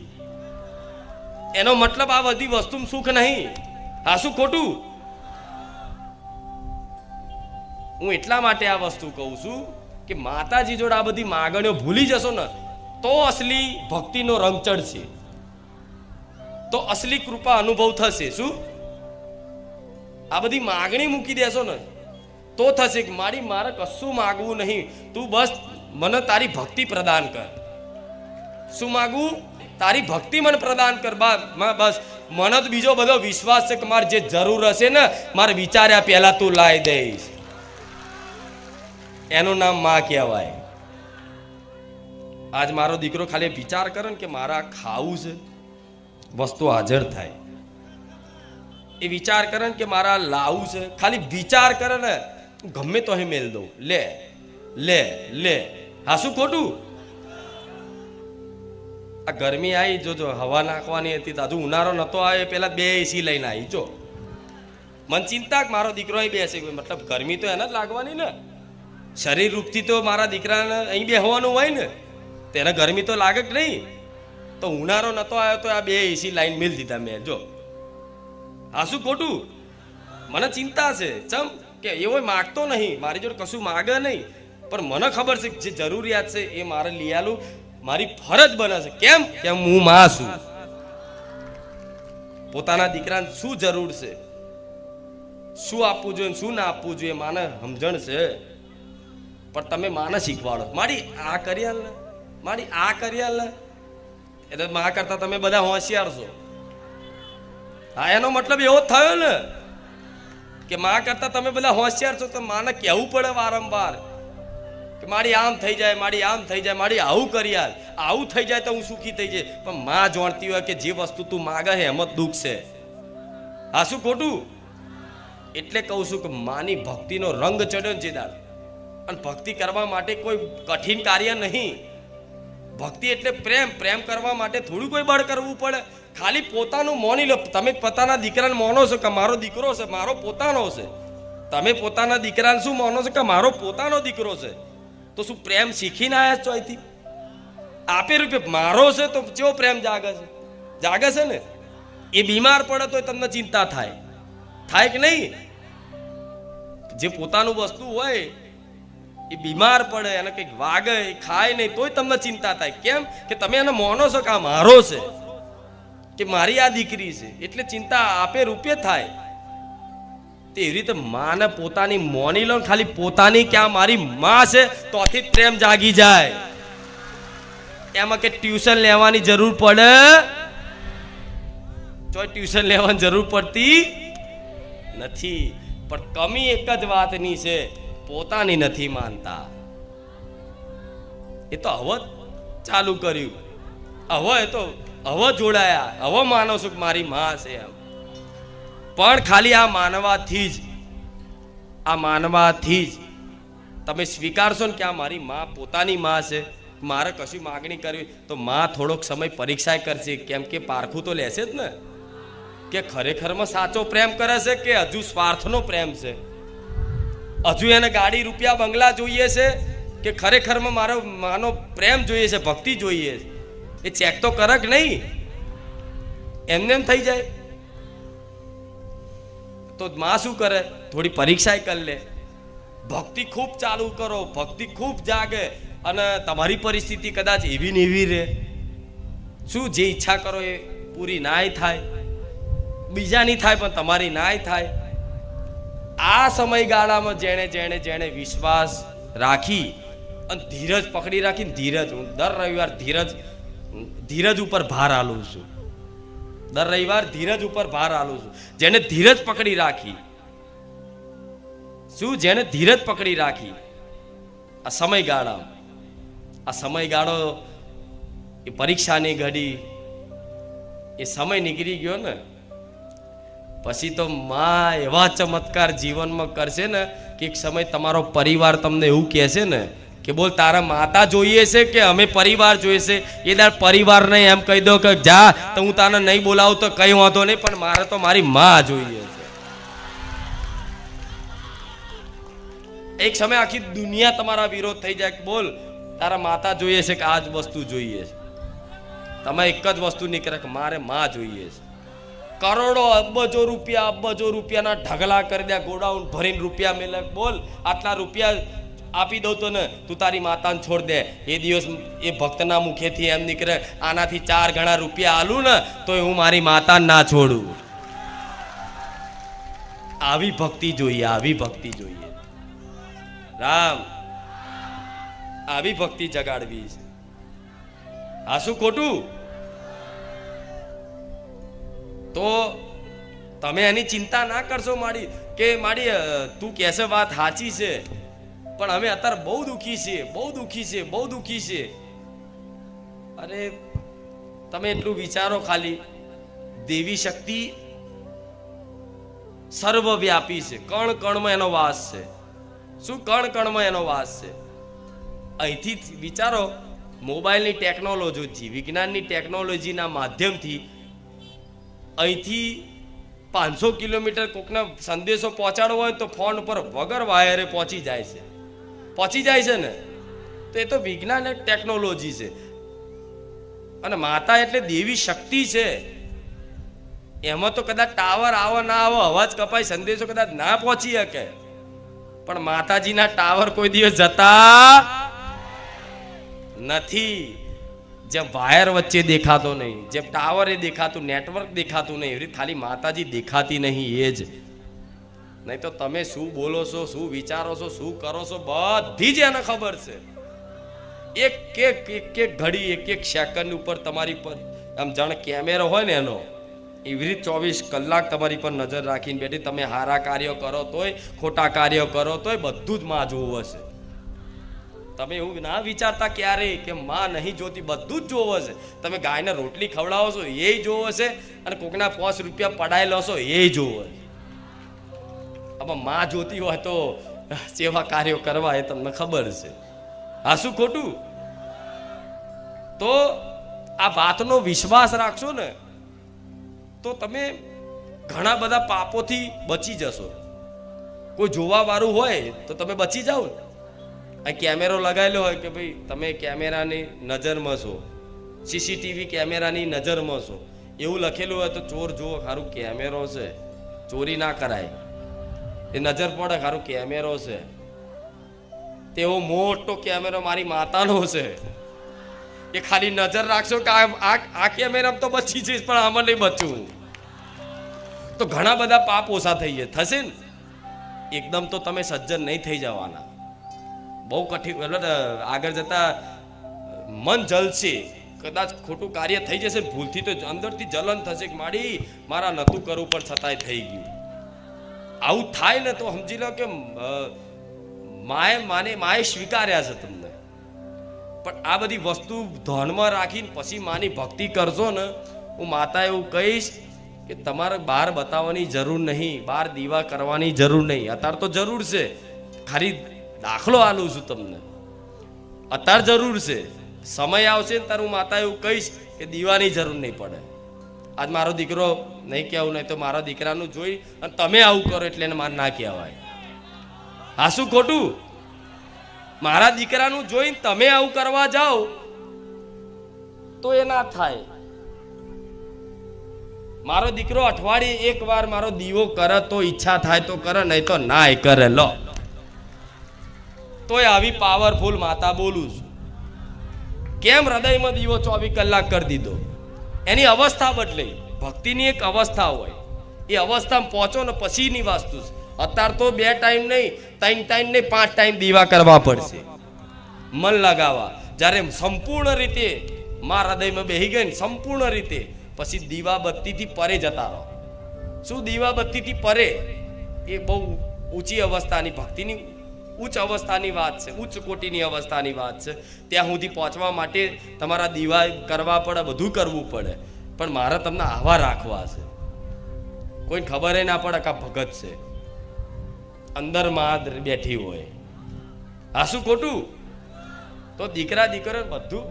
એનો મતલબ આ બધી વસ્તુ સુખ નહીં. હા, શું ખોટું? હું એટલા માટે આ વસ્તુ કહું છું કે માતાજી જોડે આ બધી માગણીઓ ભૂલી જશો ને તો અસલી ભક્તિનો રંગ ચડશે, તો અસલી કૃપા અનુભવ થશે. શું? આ બધી માગણી મૂકી દેશો ને તો થશે કે મારે કશું માગવું નહીં, તું બસ મને તારી ભક્તિ પ્રદાન કર. શું માગવું? તારી ભક્તિ મને પ્રદાન કર. બસ મને તો બીજો બધો વિશ્વાસ છે કે મારે જે જરૂર હશે ને મારે વિચાર્યા પહેલા તું લાવી દઈશ. એનું નામ માં કહેવાય. આજ મારો દીકરો ખાલી વિચાર કરે ને કે મારા ખાવું છે, વસ્તુ હાજર થાય. એ વિચાર કરે ને કે મારા લાવું છે, ખાલી વિચાર કરે ને ગમે તો અહીં મેલ દઉં, લે લે લે. હા, શું ખોટું? આ ગરમી આવી, જોજો હવા નાખવાની હતી તો હજુ ઉનાળો નતો આવે પેલા 2 એસી લઈને આવી. જો મને ચિંતા કે મારો દીકરો અહીં બેસે, મતલબ ગરમી તો એને જ લાગવાની ને. શરીર રૂપથી તો મારા દીકરાને અહીં બેસવાનું હોય ને, તેને ગરમી તો લાગે કે નહીં. તો ઉનાળો નતો આવ્યો તો આ 2 એસી લાઈન મેલ દીધા મેં. જો હા, શું ખોટું? મને ચિંતા છે ચમ કે એવો માગતો નહીં, મારી જોડે કશું માગે નહીં, પણ મને ખબર છે જે જરૂરિયાત છે એ મારે લઈ આલું, મારી ફરજ બને છે. કેમ? કેમ હું માં છું. પોતાના દીકરાને શું જરૂર છે, શું આપવું જોઈએ, શું ના આપવું જોઈએ, માને સમજણ છે. પણ તમે માને શીખવાડો, મારી આ કરી આલ ને, મારી આ કરી આલ ને, એટલે માં કરતા તમે બધા હોશિયાર છો. હા, એનો મતલબ એવો થયો ને કે માં કરતા તમે બધા હોશિયાર છો. તો માને કહેવું પડે વારંવાર કે મારી આમ થઈ જાય, મારી આમ થઈ જાય, મારી આવું કરી આલ, આવું થઈ જાય તો હું સુખી થઈ જાય. પણ માં જાણતી હોય કે જે વસ્તુ તું માગે છે એમ જ દુઃખ છે. હા, શું ખોટું? એટલે કહું છું કે માની ભક્તિનો રંગ ચડ્યો ને જે દાડ, અને ભક્તિ કરવા માટે કોઈ કઠિન કાર્ય નહીં. ભક્તિ એટલે પ્રેમ. પ્રેમ કરવા માટે થોડું કોઈ બળ કરવું પડે. ખાલી પોતાનું મોની લો. તમે પોતાના દીકરાને માનો છો કે મારો દીકરો છે, મારો પોતાનો છે. તમે પોતાના દીકરાને શું માનો છો કે મારો પોતાનો દીકરો છે. તો શું પ્રેમ શીખીને આવ્યા છો અહીંથી? આપે રૂપે મારો છે તો કેવો પ્રેમ જાગે છે? જાગે છે ને. એ બીમાર પડે તો તમને ચિંતા થાય, થાય કે નહીં? જે પોતાનું વસ્તુ હોય એ બીમાર પડે, એને કંઈક વાગે, ખાય નહીં તોય તમને ચિંતા થાય. કેમ? કે તમે એને માનો છો કે આ મારો છે, કે મારી આ દીકરી છે, એટલે ચિંતા આપે રૂપે થાય. તેવી રીતે માને પોતાની મોની લો, ખાલી પોતાની કે આ મારી માં છે તોથી પ્રેમ જાગી જાય. એમાં કે ટ્યુશન લેવાની જરૂર પડે? તો ટ્યુશન લેવાની જરૂર પડતી નથી. પણ કમી એક જ વાતની છે, પોતાની નથી માનતા. એ તો હવે ચાલુ કર્યું, હવે એ તો હવે જોડાયા, હવે માનો છું કે મારી માં છે એમ. પણ ખાલી આ માનવાથી જ તમે સ્વીકારશો ને કે આ મારી માં પોતાની માં છે, મારે કશું માગણી કરવી, તો માં થોડોક સમય પરીક્ષા કરશે. કેમ કે પારખું તો લેશે જ ને કે ખરેખરમાં સાચો પ્રેમ કરે છે કે હજુ સ્વાર્થનો પ્રેમ છે. હજુ એને ગાડી, રૂપિયા, બંગલા જોઈએ છે કે ખરેખરમાં મારો માનો પ્રેમ જોઈએ છે, ભક્તિ જોઈએ છે. એ ચેક તો કરે કે નહીં? એમને એમ થઈ જાય તો માં શું કરે? થોડી પરીક્ષા કરી લે. ભક્તિ ખૂબ ચાલુ કરો, ભક્તિ ખૂબ જાગે, અને તમારી પરિસ્થિતિ કદાચ એવી ને એવી રહે. શું જે ઈચ્છા કરો એ પૂરી નાય થાય, બીજાની થાય પણ તમારી નાય થાય. આ સમયગાળામાં જેણે વિશ્વાસ રાખી અને ધીરજ પકડી રાખીને, ધીરજ, હું દર રવિવાર ધીરજ ઉપર ભાર આલું છું. દર રવિવાર ધીરજ ઉપર ભાર આલું છું. જેને ધીરજ પકડી રાખી, શું જેને ધીરજ પકડી રાખી આ સમયગાળો, એ પરીક્ષાની ઘડી, એ સમય નીકળી ગયો ને પછી તો માં એવા ચમત્કાર જીવનમાં કરશે ને કે એક સમય તમારો પરિવાર તમને એવું કહેશે ને કે બોલ તારા માતા જોઈએ છે કે અમે પરિવાર જોઈએ છે. એ દાર પરિવારને એમ કહી દો કે જા તો હું તને નહીં બોલાવું તો કઈ વાંધો નહીં, પણ મારે તો મારી માં જોઈએ છે. એક સમય આખી દુનિયા તમારા વિરોધ થઈ જાય કે બોલ તારા માતા જોઈએ છે કે આ જ વસ્તુ જોઈએ છે. તમે એક જ વસ્તુ નીકળે કે મારે માં જોઈએ છે. કરોડો અબજો રૂપિયાના ઢગલા કરી દે, ગોડાઉન ભરીને રૂપિયા મેલે, બોલ આટલા રૂપિયા આપી દઉં તો ને તું તારી માતાને છોડ દે. એ દિવસ એ ભક્તના મુખેથી એમ નીકળે આનાથી 4 ગણા રૂપિયા આલું ને તો હું મારી માતાને ના છોડું. આવી ભક્તિ જોઈએ, આવી ભક્તિ જોઈએ. રામ આવી ભક્તિ જગાડવી છે. આ શું ખોટું? તો તમે એની ચિંતા ના કરશો માડી કે માડી તું કહેશે વાત સાચી છે, પણ અમે અત્યારે બહુ દુઃખી છીએ. અરે તમે એટલું વિચારો ખાલી, દેવી શક્તિ સર્વવ્યાપી છે. કણ કણમાં એનો વાસ છે. શું કણ કણમાં એનો વાસ છે? અહીંથી વિચારો, મોબાઈલની ટેકનોલોજી, વિજ્ઞાનની ટેકનોલોજીના માધ્યમથી અહીંથી 500 કિલોમીટર કોકને સંદેશો પહોંચાડવો હોય તો ફોન ઉપર વગર વાયરે પહોંચી જાય છે ને. તો એ તો વિજ્ઞાન એક ટેકનોલોજી છે. અને માતા એટલે દેવી શક્તિ છે. એમાં તો કદાચ ટાવર આવો ના આવો, અવાજ કપાય, સંદેશો કદાચ ના પહોંચી શકે, પણ માતાજીના ટાવર કોઈ દિવસ જતા નથી. જેમ વાયર વચ્ચે દેખાતો નહીં, જેમ ટાવરે દેખાતું, નેટવર્ક દેખાતું નહીં, એવી ખાલી માતાજી દેખાતી નહીં. એ જ નહીં તો તમે શું બોલો છો, શું વિચારો છો, શું કરો છો, બધી જ એને ખબર છે. એક ઘડી, એક સેકન્ડ ઉપર તમારી પર આમ જાણે કેમેરો હોય ને એનો, એવી રીતે 24 કલાક તમારી પર નજર રાખીને બેઠી. તમે સારા કાર્યો કરો તોય, ખોટા કાર્યો કરો તોય બધું જ માં જોવું હશે. તમે એવું ના વિચારતા ક્યારેય કે માં નહીં જોતી, બધું જ જોવો છે. તમે ગાયને રોટલી ખવડાવો છો એ જોવો છે, અને કોકના 5 રૂપિયા પડાયેલો છો એ જોવો છે. હવે માં જોતી હોય તો સેવા કાર્યો કરવા એ તમને ખબર છે. આ શું ખોટું? તો આ વાતનો વિશ્વાસ રાખશો ને તો તમે ઘણા બધા પાપોથી બચી જશો. કોઈ જોવા વાળું હોય તો તમે બચી જાઓ ને. આ કેમેરો લગાવેલો હોય કે ભાઈ તમે કેમેરાની નજરમાં છો, સીસીટીવી કેમેરાની નજરમાં છો, એવું લખેલું હોય તો ચોર જુઓ ખારું કેમેરો છે, ચોરી ના કરાય, એ નજર પડે ખારું કેમેરો છે. તેવો મોટો કેમેરો મારી માતાનો છે, એ ખાલી નજર રાખશો કે આ કેમેરામાં તો બચી જઈશ પણ આમાં નહીં બચવું, તો ઘણા બધા પાપ ઓછા થઈ જાય. થશે ને એકદમ તો તમે સજ્જન નહીં થઈ જવાના. બહુ કઠિન, આગળ જતા મન જલશે. કદાચ ખોટું કાર્ય થઈ જશે ભૂલથી તો અંદરથી જલન થશે કે મારા નતું કરવું પણ છતાંય થઈ ગયું. આવું થાય ને તો સમજી લો કે માએ સ્વીકાર્યા છે તમને. પણ આ બધી વસ્તુ ધ્યાનમાં રાખીને પછી માની ભક્તિ કરશો ને, હું માતા એવું કહીશ કે તમારે બહાર બતાવવાની જરૂર નહીં, બહાર દીવા કરવાની જરૂર નહીં. અત્યારે તો જરૂર છે, ખાલી દાખલો આલું છું તમને. અત્યારે જરૂર છે, સમય આવશે ને ત્યારે હું માતા એવું કહીશ કે દીવાની જરૂર નહીં પડે. આજ મારો દીકરો નહીં કહેવું, નહીં તો મારા દીકરાનું જોઈ અને તમે આવું કરો એટલે એને મારે ના કહેવાય. આ શું ખોટું? મારા દીકરાનું જોઈને તમે આવું કરવા જાઓ તો એ ના થાય. મારો દીકરો અઠવાડિયે 1 વાર મારો દીવો કરે તો ઈચ્છા થાય તો કરે, નહીં તો ના કરે. લો તોય આવી પાવરફુલ માતા બોલું છું. કેમ હૃદયમાં દીવો 24 કલાક કરી દીધો? એની અવસ્થા બદલાઈ. ભક્તિની એક અવસ્થા હોય, એ અવસ્થામાં પહોંચો ને પછીની વસ્તુ છે. અત્યારે તો 2 ટાઈમ નહીં, 3 ટાઈમ નહીં, 5 ટાઈમ દીવા કરવા પડશે, મન લગાવવા. જ્યારે સંપૂર્ણ રીતે માં હૃદયમાં બેસી ગઈ ને સંપૂર્ણ રીતે, પછી દીવા બત્તીથી પરે જતા રહો. શું દીવા બત્તીથી પરે? એ બહુ ઊંચી અવસ્થાની ભક્તિની ઉચ્ચ અવસ્થાની વાત છે, ઉચ્ચ કોટીની અવસ્થાની વાત છે. ત્યાં સુધી પહોંચવા માટે તમારા દીવા કરવા પડે, બધું કરવું પડે. પણ મારે તમને આવા રાખવા છે. કોઈ ખબર ના પડે કે ભગત છે, અંદર માં બેઠી હોય. આ શું ખોટું? તો દીકરા દીકરો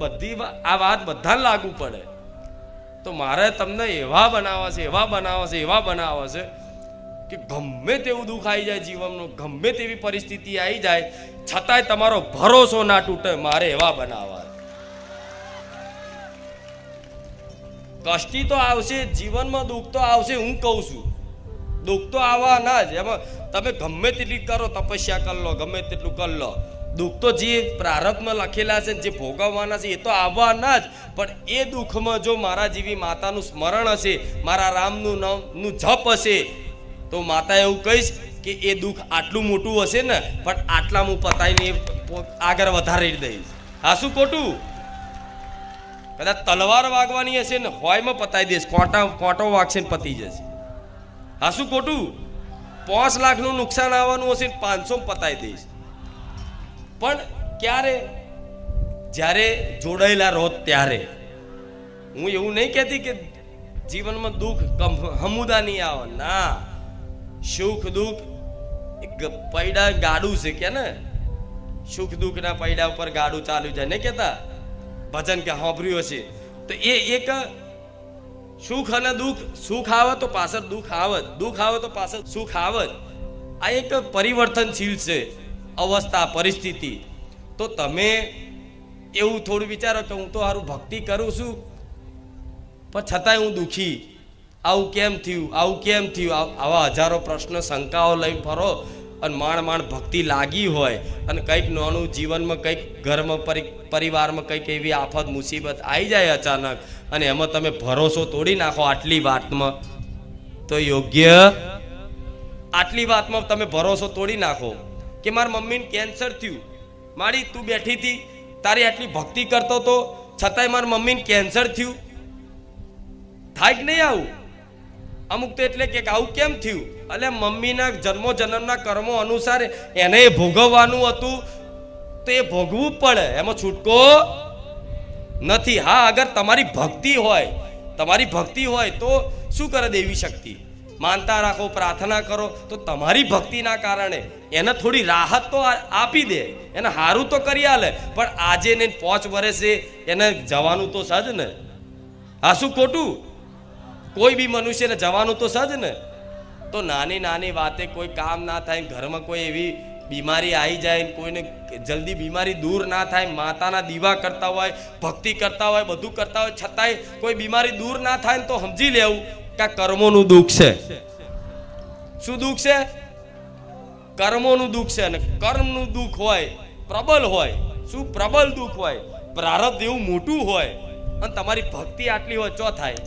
બધી આ વાત બધાને લાગુ પડે. તો મારે તમને એવા બનાવવા છે કે ગમે તેવું દુઃખ આવી જાય જીવનનું, ગમે તેવી પરિસ્થિતિ આવી જાય, છતાંય તમારો ભરોસો ના તૂટે. મારે એવા બનાવવા. કષ્ટી તો આવશે જીવનમાં, દુઃખ તો આવશે. હું કહું છું દુઃખ તો આવવાના જ. એમાં તમે ગમે તેટલી કરો, તપસ્યા કરી લો, ગમે તેટલું કરી લો, દુઃખ તો જે પ્રારબ્ધમાં લખેલા છે, જે ભોગવવાના છે, એ તો આવવાના જ. પણ એ દુઃખમાં જો મારા જેવી માતાનું સ્મરણ હશે, મારા રામનું નામનું જપ હશે, તો માતા એવું કહીશ કે એ દુઃખ આટલું મોટું હશે ને, પણ આટલા હું પતાઈને આગળ વધારી દઈશ. આ શું ખોટું? કદાચ તલવાર વાગવાની હશે ને, હોયમાં પતાવી દઈશ, કોંટો વાગશે ને પતી જશે. આ શું ખોટું? 5 લાખનું નુકસાન આવવાનું હશે ને 500 પતાવી દઈશ. પણ ક્યારે? જ્યારે જોડાયેલા રહો ત્યારે. હું એવું નહીં કહેતી કે જીવનમાં દુઃખ હમુદા નહીં આવે. ના, સુખ દુઃખ પૈડા ગાડું છે કે ને, સુખ દુઃખ ના પૈડા ઉપર ગાડું ચાલુ જાય ને કહેતા ભજન કે સાંભળ્યું હશે. તો એ એક સુખ અને દુઃખ, સુખ આવે તો પાછળ દુઃખ આવે, દુઃખ આવે તો પાછળ સુખ આવે. આ એક પરિવર્તનશીલ છે અવસ્થા, પરિસ્થિતિ. તો તમે એવું થોડું વિચારો કે હું તો સારું ભક્તિ કરું છું, પણ છતાંય હું દુઃખી. આવું કેમ થયું? આવા હજારો પ્રશ્ન, શંકાઓ લઈને ફરો અને માંડ ભક્તિ લાગી હોય અને કંઈક નાનું જીવનમાં કંઈક ઘરમાં પરિવારમાં કંઈક એવી આફત મુસીબત આવી જાય અચાનક, અને એમાં તમે ભરોસો તોડી નાખો આટલી વાતમાં. તો યોગ્ય આટલી વાતમાં તમે ભરોસો તોડી નાખો કે મારા મમ્મીને કેન્સર થયું. મારી તું બેઠી હતી, તારી આટલી ભક્તિ કરતો હતો, છતાંય મારા મમ્મીને કેન્સર થયું. થાય કે નહીં આવું? અમુક તો એટલે કે આવું કેમ થયું? એટલે મમ્મીના જન્મના કર્મો અનુસાર એને ભોગવવાનું હતું, તો એ ભોગવું પડે, એમાં છૂટકો નથી. હા, અગર તમારી ભક્તિ હોય તો શું કરે દેવી શક્તિ? માનતા રાખો, પ્રાર્થના કરો, તો તમારી ભક્તિના કારણે એને થોડી રાહત તો આપી દે, એને સારું તો કરી આલે. પણ આજે ને 5 વર્ષે એને જવાનું તો સજ ને. આ શું ખોટું? કોઈ બી મનુષ્યને જવાનું તો સજ ને. તો નાની વાતે કોઈ કામ ના થાય, ઘરમાં કોઈ એવી બીમારી આવી જાય, કોઈને જલ્દી બીમારી દૂર ના થાય, માતાના દીવા કરતા હોય, ભક્તિ કરતા હોય, બધું કરતા હોય, છતાંય કોઈ બીમારી દૂર ના થાય તો સમજી લેવું કે કર્મોનું દુઃખ છે. શું દુઃખ છે? કર્મોનું દુઃખ છે. અને કર્મનું દુઃખ હોય, પ્રબળ હોય. શું પ્રબળ દુઃખ હોય? પ્રારબ્ધ એવું મોટું હોય અને તમારી ભક્તિ આટલી હોય, ચો થાય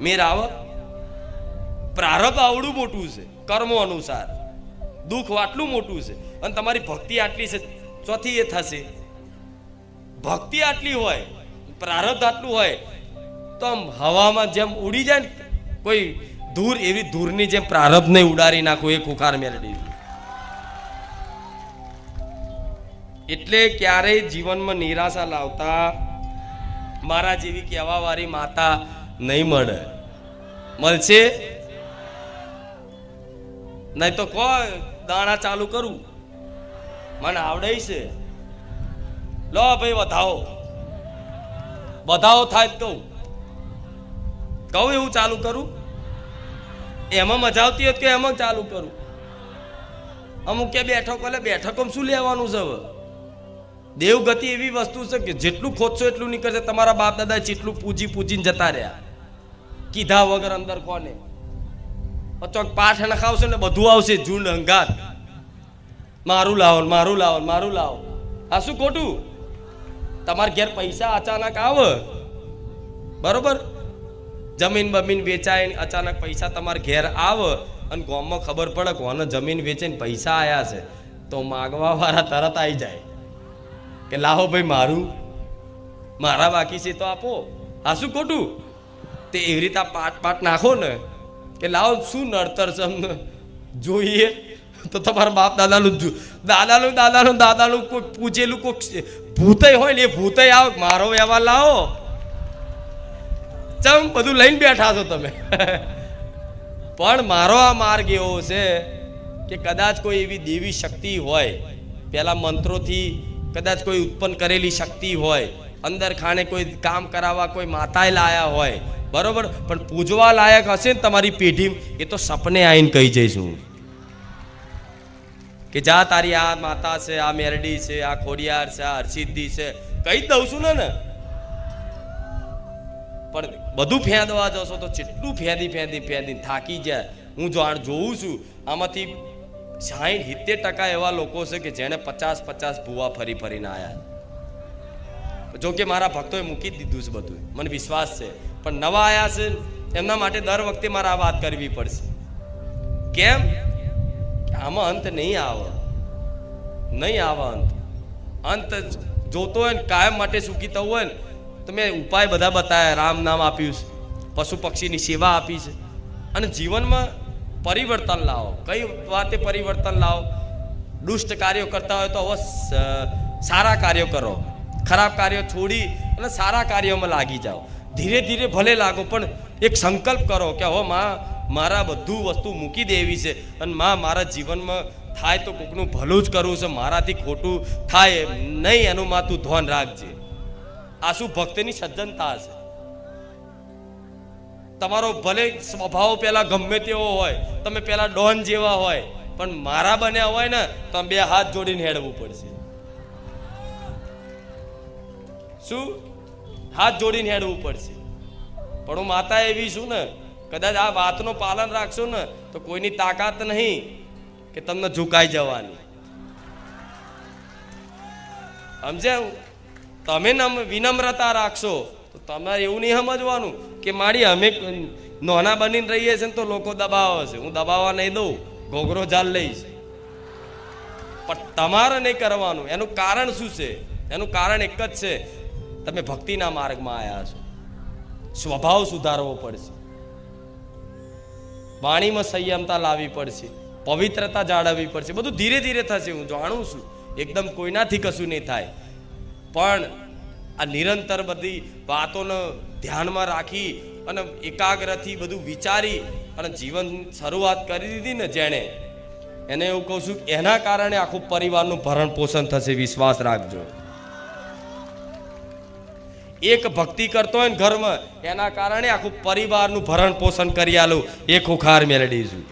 મેર આવે? પ્રારબ્ધ આવડું મોટું છે કર્મો અનુસાર, દુઃખ આટલું મોટું છે, અને તમારી ભક્તિ આટલી છે, ચોથી એ થશે. ભક્તિ આટલી હોય, પ્રારબ્ધ આટલું હોય, તો આમ હવામાં જેમ ઉડી જાય ને કોઈ ધૂર, એવી ધૂરની જેમ પ્રારબ્ધને ઉડાડી નાખું, એ ખુખાર મેળડી. એટલે ક્યારેય જીવનમાં નિરાશા લાવતા મારા જેવી કહેવા વાળી માતા નહીં મળે. મળશે નહીં તો કોઈ દાણા ચાલુ કરું, મને આવડે છે. લો ભાઈ વધાવો થાય તો કહું એવું ચાલુ કરું. એમાં મજા આવતી હોય કે એમાં ચાલુ કરું. અમુક કે બેઠકો શું લેવાનું છે? હવે દેવગતિ એવી વસ્તુ છે કે જેટલું ખોદશો એટલું નીકળશે. તમારા બાપ દાદા જેટલું પૂજીને જતા રહ્યા, કીધા વગર અંદર કોને ચોક પાઠ નખાવશે ને બધું આવશે ઝુંડ હંગાત. મારું લાવો. આ શું ખોટું? તમારા ઘેર પૈસા અચાનક આવે, બરોબર, જમીન બમીન વેચાય, અચાનક પૈસા તમારા ઘેર આવે અને ગામમાં ખબર પડે કોને જમીન વેચીને પૈસા આવ્યા છે, તો માગવા વાળા તરત આવી જાય કે લાવો ભાઈ મારા બાકી છે તો આપો. આ શું ખોટું? તે એવી રીતે પાટ નાખો ને કે લાવો શું નડતર છે અમને જોઈએ. તો તમારા બાપ દાદાનું કોઈ પૂછેલું કોઈ ભૂતય હોય ને, એ ભૂતય આવે, મારો વ્યવહાર લાવો. ચમ બધું લઈને બેઠા છો તમે. પણ મારો આ માર્ગ એવો છે કે કદાચ કોઈ એવી દેવી શક્તિ હોય, પેલા મંત્રોથી કદાચ કોઈ ઉત્પન્ન કરેલી શક્તિ હોય, અંદર ખાને કોઈ કામ કરાવવા કોઈ માતાએ લાયા હોય, બરોબર, પણ પૂજવા લાયક હશે ને તમારી પેઢી, એ તો સપને આવીને કહી જઈશું કે જા તારી આ માતા છે, આ મેરડી છે, આ ખોડિયાર છે, આ હરસિદ્ધિ છે, કહી દઉં છું ને. પણ બધું ફેંદવા જશો તો કેટલું ફેંદી થાકી જાય. હું જોઉં છું આમાંથી 60-70% એવા લોકો છે કે જેને 50 ભૂવા ફરીને આયા. જો કે મારા ભક્તોએ મૂકી દીધું છે બધું, મને વિશ્વાસ છે, પણ નવા આયા છે એમના માટે દર વખતે મારે આ વાત કરવી પડશે. કેમ? આમાં અંત નહીં આવે અંત જોતો હોય ને કાયમ માટે સુખી થવું હોય ને તો મેં ઉપાય બધા બતાવ્યા. રામ નામ આપ્યું છે, પશુ પક્ષીની સેવા આપી છે, અને જીવનમાં પરિવર્તન લાવો. કઈ વાતે પરિવર્તન લાવો? દુષ્ટ કાર્યો કરતા હોય તો હવે સારા કાર્યો કરો, ખરાબ કાર્યો છોડી અને સારા કાર્યોમાં લાગી જાઓ. ધીરે ધીરે ભલે લાગો, પણ એક સંકલ્પ કરો કે હવે મારા બધું વસ્તુ મૂકી દેવી છે, અને મારા જીવનમાં થાય તો કોકનું ભલું જ કરવું છે, મારાથી ખોટું થાય નહીં એનું તું ધ્યાન રાખજે. આ શું ભક્તની સજ્જનતા છે? તમારો ભલે સ્વભાવ પેલા ગમે તેવો હોય, તમે પેલા ડોન જેવા હોય, પણ મારા બન્યા હોય ને તો 2 હાથ જોડીને હેડવું પડશે. શું? હાથ જોડીને હેડવું પડશે. પણ હું માતા એવી છું ને, કદાચ આ વાતનું પાલન રાખશો ને તો કોઈની તાકાત નહીં કે તમને ઝુકાઈ જવાની. સમજ્યા? તમે વિનમ્રતા રાખશો તો તમારે એવું નહીં સમજવાનું કે મારી અમે નોના બનીને રહીએ છીએ તો લોકો દબાવે છે, હું દબાવવા નહીં દઉં, ઘોઘરો જાલ લઈશ. પણ તમારે નહીં કરવાનું. એનું કારણ શું છે? એનું કારણ એક જ છે, તમે ભક્તિના માર્ગમાં આવ્યા છો. સ્વભાવ સુધારવો પડશે, વાણીમાં સંયમતા લાવવી પડશે, પવિત્રતા જાળવવી પડશે. બધું ધીરે ધીરે થશે, હું જાણું છું. એકદમ કોઈનાથી કશું નહીં થાય, પણ આ નિરંતર બધી વાતોને ધ્યાનમાં રાખી અને એકાગ્રથી બધું વિચારી અને જીવન શરૂઆત કરી દીધી ને જેણે, એને એવું કહું છું એના કારણે આખું પરિવારનું ભરણ પોષણ થશે. વિશ્વાસ રાખજો. એક ભક્તિ કરતો હોય ને ઘરમાં, એના કારણે આખું પરિવારનું ભરણ પોષણ કરી આલું. એ ખુખાર મેલડી છું.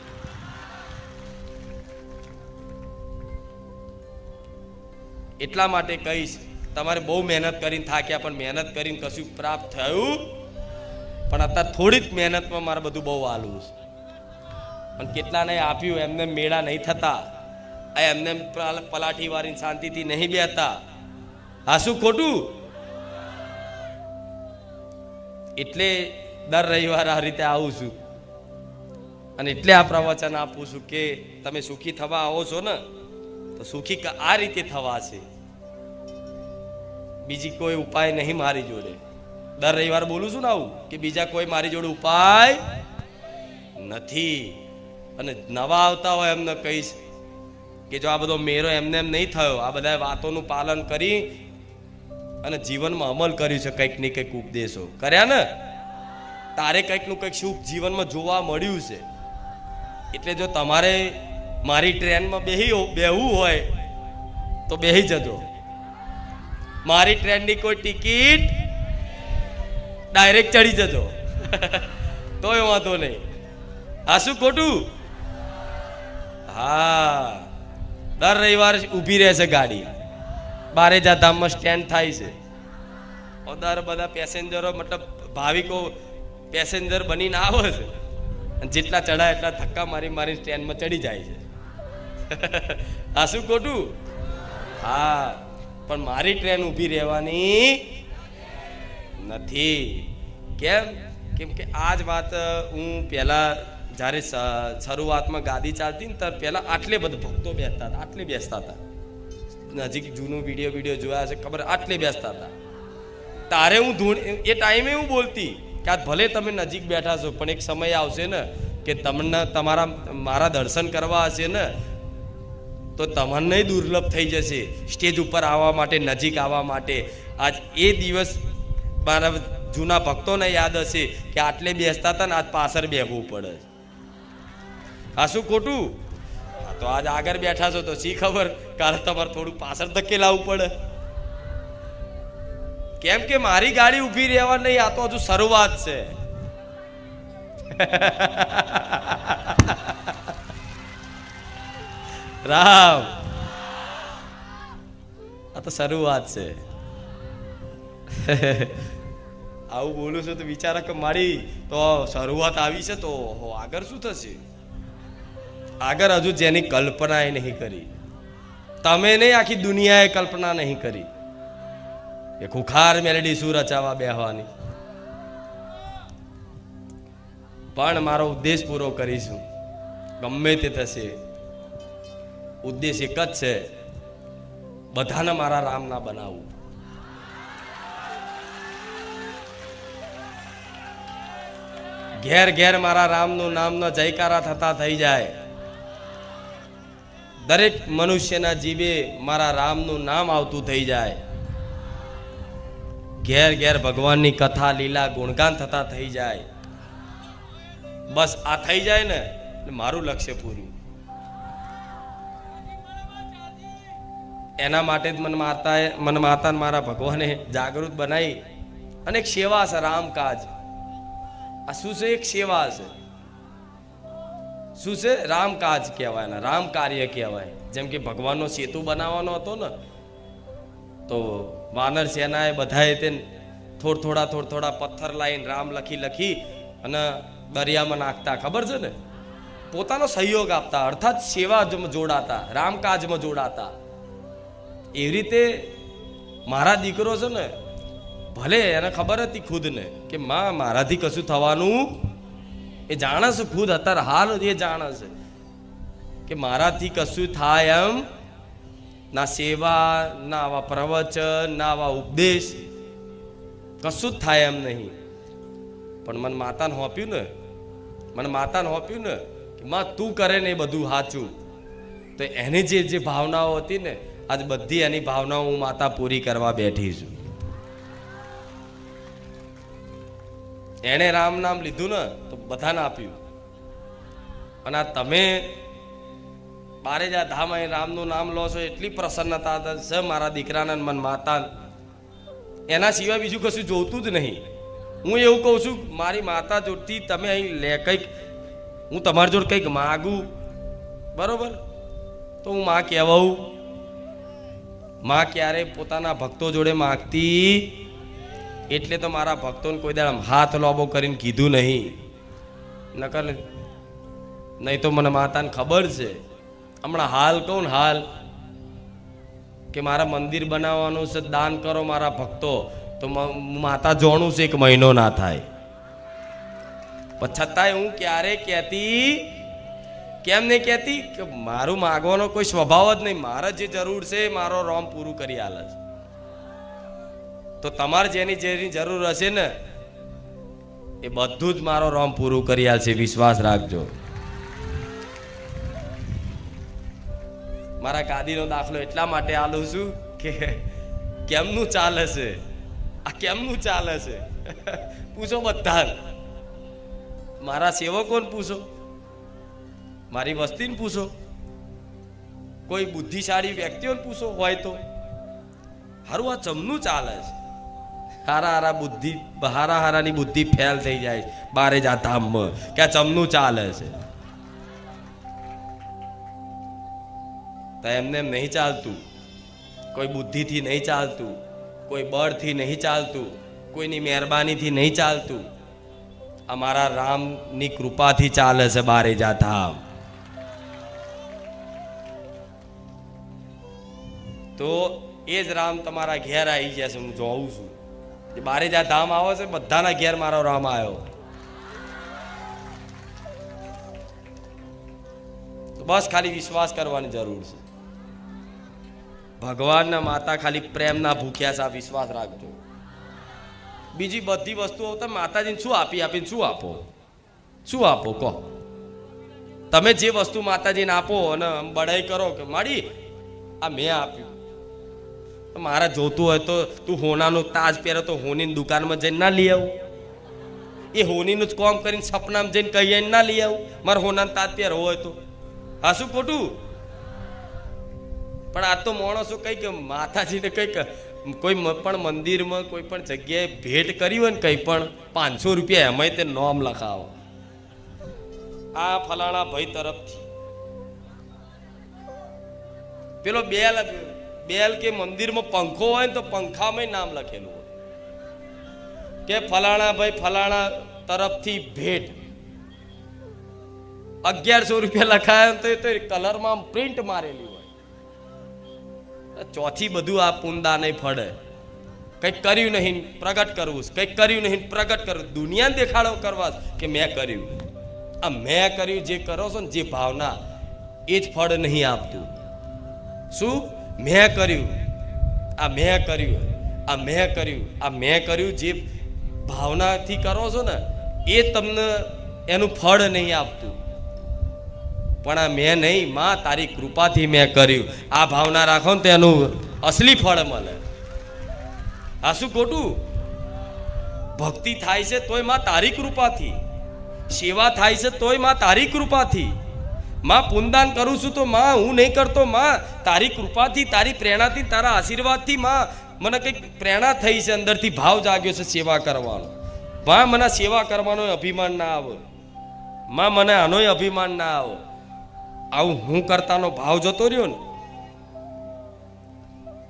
એટલા માટે કહીશ, તમારે બહુ મહેનત કરીને થાક્યા, પણ મહેનત કરીને કશું પ્રાપ્ત થયું, પણ અત્યારે થોડી જ મહેનતમાં મારે બધું બહુ આલું છે. પણ કેટલાને આપ્યું, એમને મેળા નહીં થતા, એમને પલાઠી વાળીને શાંતિથી નહીં બેસતા. આ શું ખોટું? એટલે દર રવિવારે આ રીતે આવું છું, અને એટલે આ પ્રવચન આપું છું કે તમે સુખી થવા આવો છો ને તો સુખી આ રીતે થવા છે. બીજી કોઈ ઉપાય નહીં મારી જોડે. દર રવિવાર બોલું છું ને આવું કે બીજા કોઈ મારી જોડે ઉપાય નથી. અને નવા આવતા હોય એમને કહીશ કે જો આ બધો મેરો એમને એમ નહીં થયો, આ બધા વાતોનું પાલન કરી અને જીવનમાં અમલ કર્યું છે, કંઈક ને કંઈક ઉપદેશો કર્યા ને, તારે કંઈક નું કંઈક સુખ જીવનમાં જોવા મળ્યું છે. એટલે જો તમારે મારી ટ્રેનમાં બેહવું હોય તો બેહી જજો. મારી ટ્રેનની કોઈ ટિકિટ ડાયરેક્ટ ચડી જજો તોય વાંધો નહીં. આ શું ખોટું? હા, દર રવિવારે ઊભી રહેશે ગાડી, બારેજા ધામમાં સ્ટેન્ડ થાય છે. દર બધા પેસેન્જરો મતલબ ભાવિકો પેસેન્જર બનીને આવે છે, જેટલા ચડાય એટલા ધક્કા મારી સ્ટેન્ડમાં ચડી જાય છે. આ શું ખોટું? હા, પણ મારી ટ્રેન ઊભી રહેવાની નથી. કેમ? કેમ કે આ જ વાત હું પહેલા જ્યારે શરૂઆતમાં ગાદી ચાલતી ને ત્યારે પહેલા આટલે બધા ભક્તો બેસતા હતા, આટલે બેસતા હતા. નજીક જૂનું વિડીયો જોયા છે ખબર, આટલે બેસતા હતા. તારે હું એ ટાઈમે હું બોલતી કે આ ભલે તમે નજીક બેઠા છો, પણ એક સમય આવશે ને કે તમને મારા દર્શન કરવા હશે ને તો તમને દુર્લભ થઈ જશે સ્ટેજ ઉપર આવવા માટે, નજીક આવવા માટે. આજ એ દિવસ મારા જૂના ભક્તોને યાદ હશે કે આટલે બેસતા હતા ને આજ પાછળ બેસવું પડે. આ શું ખોટું? તો આજ આગળ બેઠા છો તો શી ખબર કાલે તમારે થોડું પાછળ ધકેલાવું પડે. કેમ કે મારી ગાડી ઊભી રહેવા નહીં, આ તો હજુ શરૂઆત છે. રામ, આ તો શરૂઆત છે. આવું બોલું છું તો વિચારા કે મારી તો શરૂઆત આવી છે તો આગળ શું થશે? આગળ હજુ જેની કલ્પના એ નહીં કરી, તમે નહીં આખી દુનિયાએ કલ્પના નહીં કરી એ ખુખાર મેલડી શું રચાવા બેહવાની. પણ મારો ઉદ્દેશ પૂરો કરીશું, ગમે તે થશે. ઉદ્દેશ એક જ છે, બધાને મારા રામ ના બનાવવું. ઘેર ઘેર મારા રામનું નામના જયકારા થતા થઈ જાય. દરેક મનુષ્યના જીવે મારા રામનું નામ આવતું થઈ જાય. ઘેર ઘેર ભગવાનની કથા લીલા ગુણગાન થતા થઈ જાય. બસ આ થઈ જાય ને મારું લક્ષ્ય પૂરું. એના માટે જ મન માતા મારા ભગવાને જાગૃત બનાવી અને એક સેવા છે, રામકાજ. આ શું છે? એક સેવા છે. શું છે? રામકાજ કહેવાય, રામ કાર્ય કહેવાય. જેમ કે ભગવાનનો સેતુ બનાવવાનો હતો ને, તો વાનર સેનાએ બધાએ તે થોડા પથ્થર લાવીને રામ લખી અને દરિયામાં નાખતા, ખબર છે ને? પોતાનો સહયોગ આપતા, અર્થાત સેવા જોડાતા, રામકાજમાં જોડાતા. એવી રીતે મારા દીકરો છે ને, ભલે એને ખબર હતી ખુદને કે માં મારાથી કશું થવાનું, એ જાણે છે ખુદ, અત્યારે હાલ એ જાણે છે કે મારાથી કશું થાય એમ ના. સેવા ના આવા પ્રવચન ના આવા ઉપદેશ કશું જ થાય એમ નહીં. પણ મને માતાને હોપ્યું ને કે માં તું કરે ને એ બધું સાચું. તો એની જે ભાવનાઓ હતી ને, આજ બધી એની ભાવનાઓ હું માતા પૂરી કરવા બેઠી છું. એને રામ નામ લીધું ને તો બધાને આપ્યું. અને આ તમે બારેજા ધામ અહીં રામનું નામ લો છો, એટલી પ્રસન્નતા છે મારા દીકરાને મન માતા. એના સિવાય બીજું કશું જોતું જ નહીં. હું એવું કહું છું, મારી માતા જોડથી તમે અહીં લે કંઈક, હું તમારી જોડે કંઈક માગું, બરોબર, તો હું માં કહેવાઉં. માં ક્યારે પોતાના ભક્તો જોડે માગતી, એટલે તો મારા ભક્તોને કોઈ દાડે હાથ લોબો કરીને કીધું નહીં. નકર નહીં તો મને માતાને ખબર છે. હમણાં હાલ કહું ને, હાલ કે મારા મંદિર બનાવવાનું છે, દાન કરો મારા ભક્તો, તો માતા જોણું છે 1 મહિનો ના થાય. પણ છતાંય હું ક્યારે કહેતી, કેમ નહીં કહેતી કે મારું માગવાનો કોઈ સ્વભાવ જ નહીં. મારે જે જરૂર છે મારો રોમ પૂરું કરી આલે છે. તો તમારે જેની જરૂર હશે ને એ બધું જ મારો રોમ પૂરું કરી આલશે, વિશ્વાસ રાખજો. મારા ગાદીનો દાખલો એટલા માટે આલું છું કે કેમનું ચાલે છે, આ કેમનું ચાલે છે પૂછો બધા. મારા સેવકોને પૂછો, મારી વસ્તીને પૂછો, કોઈ બુદ્ધિશાળી વ્યક્તિઓને પૂછો હોય તો. હારું આ ચમનું ચાલે છે. હારાની બુદ્ધિ ફેલ થઈ જાય બારેજા ધામમાં કે આ ચમનું ચાલે છે. તો એમને નહીં ચાલતું, કોઈ બુદ્ધિથી નહીં ચાલતું, કોઈ બળથી નહીં ચાલતું, કોઈની મહેરબાનીથી નહીં ચાલતું. અમારા રામની કૃપાથી ચાલે છે બારેજા ધામ. તો એ જ રામ તમારા ઘેર આવી જશે. હું જોઉં છું જે બારેજા ધામ આવે છે, બધાના ઘેર મારો રામ આવ્યો. તો બસ ખાલી વિશ્વાસ કરવાની જરૂર છે. ભગવાનના માતા ખાલી પ્રેમના ભૂખ્યા છે, આ વિશ્વાસ રાખજો. બીજી બધી વસ્તુઓ તો માતાજીને શું આપીને શું આપો કહો? તમે જે વસ્તુ માતાજીને આપો અને બડાઈ કરો કે માડી આ મેં આપ્યું. મારા જોતું હોય તો તું હોનાનો તાજ પહેરે તો હોનીની દુકાનમાં જઈને ના લઈ આવું. એ હોનીનું જ કામ કરીને સપનામાં જઈને કહીએ ના લઈ આવું મારે હોનાને તાત્યાર હોય તો હા શું ખોટું પણ આ તો માણસો કંઈક માતાજીને કંઈક કોઈ પણ મંદિરમાં કોઈ પણ જગ્યાએ ભેટ કરી હોય ને કંઈ પણ 500 રૂપિયા એમાંય તે નામ લખાવો આ ફલાણા ભાઈ તરફથી પેલો બેલ કે મંદિરમાં પંખો હોય ને તો પંખામાં નામ લખેલું હોય કે ફલાણા ભાઈ ફલાણા તરફથી ભેટ 1100 રૂપિયા લખાયા તો એ તો કલરમાં પ્રિન્ટ મારેલી હોય ચોથી બધું આ પુંદા નહીં ફળે કંઈક કર્યું નહીં પ્રગટ કરવું કંઈક કર્યું નહીં પ્રગટ કરવું દુનિયાને દેખાડો કરવા કે મેં કર્યું આ મેં કર્યું જે કરો છો ને જે ભાવના એ જ ફળ નહીં આપતું શું મેં કર્યું આ મેં કર્યું આ મેં કર્યું આ મેં કર્યું જે ભાવનાથી કરો છો ને એ તમને એનું ફળ નહીં આપતું પણ આ મેં નહીં માં તારી કૃપાથી મેં કર્યું આ ભાવના રાખો ને તેનું અસલી ફળ મળે આ શું ખોટું ભક્તિ થાય છે તોય માં તારી કૃપાથી સેવા થાય છે તોય માં તારી કૃપાથી માં પુનદાન કરું છું તો માં હું નહીં કરતો માં તારી કૃપાથી તારી પ્રેરણાથી તારા આશીર્વાદથી માં મને કંઈક પ્રેરણા થઈ છે અંદરથી ભાવ જાગ્યો છે સેવા કરવાનો માં મને સેવા કરવાનો અભિમાન ના આવે માં મને આનોય અભિમાન ના આવે આવું હું કરતાનો ભાવ જતો રહ્યો ને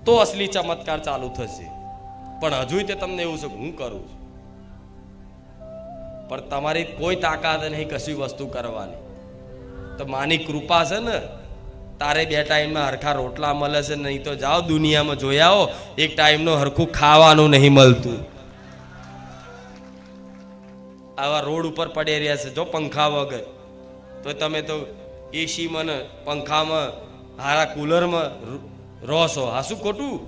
તો અસલી ચમત્કાર ચાલુ થશે પણ હજુ તે તમને એવું છે કે હું કરું છું પણ તમારી કોઈ તાકાત નહીં કશી વસ્તુ કરવાની તો માની કૃપા છે ને તારે 2 ટાઈમમાં હરખા રોટલા મળે છે નહીં તો જાઓ દુનિયામાં જોઈ આવો એક ટાઈમનું હરખું ખાવાનું નહીં મળતું આવા રોડ ઉપર પડી રહ્યા છે જો પંખા વગર તો તમે તો એસીમાં ને પંખામાં હારા કુલરમાં રહો છો હા શું ખોટું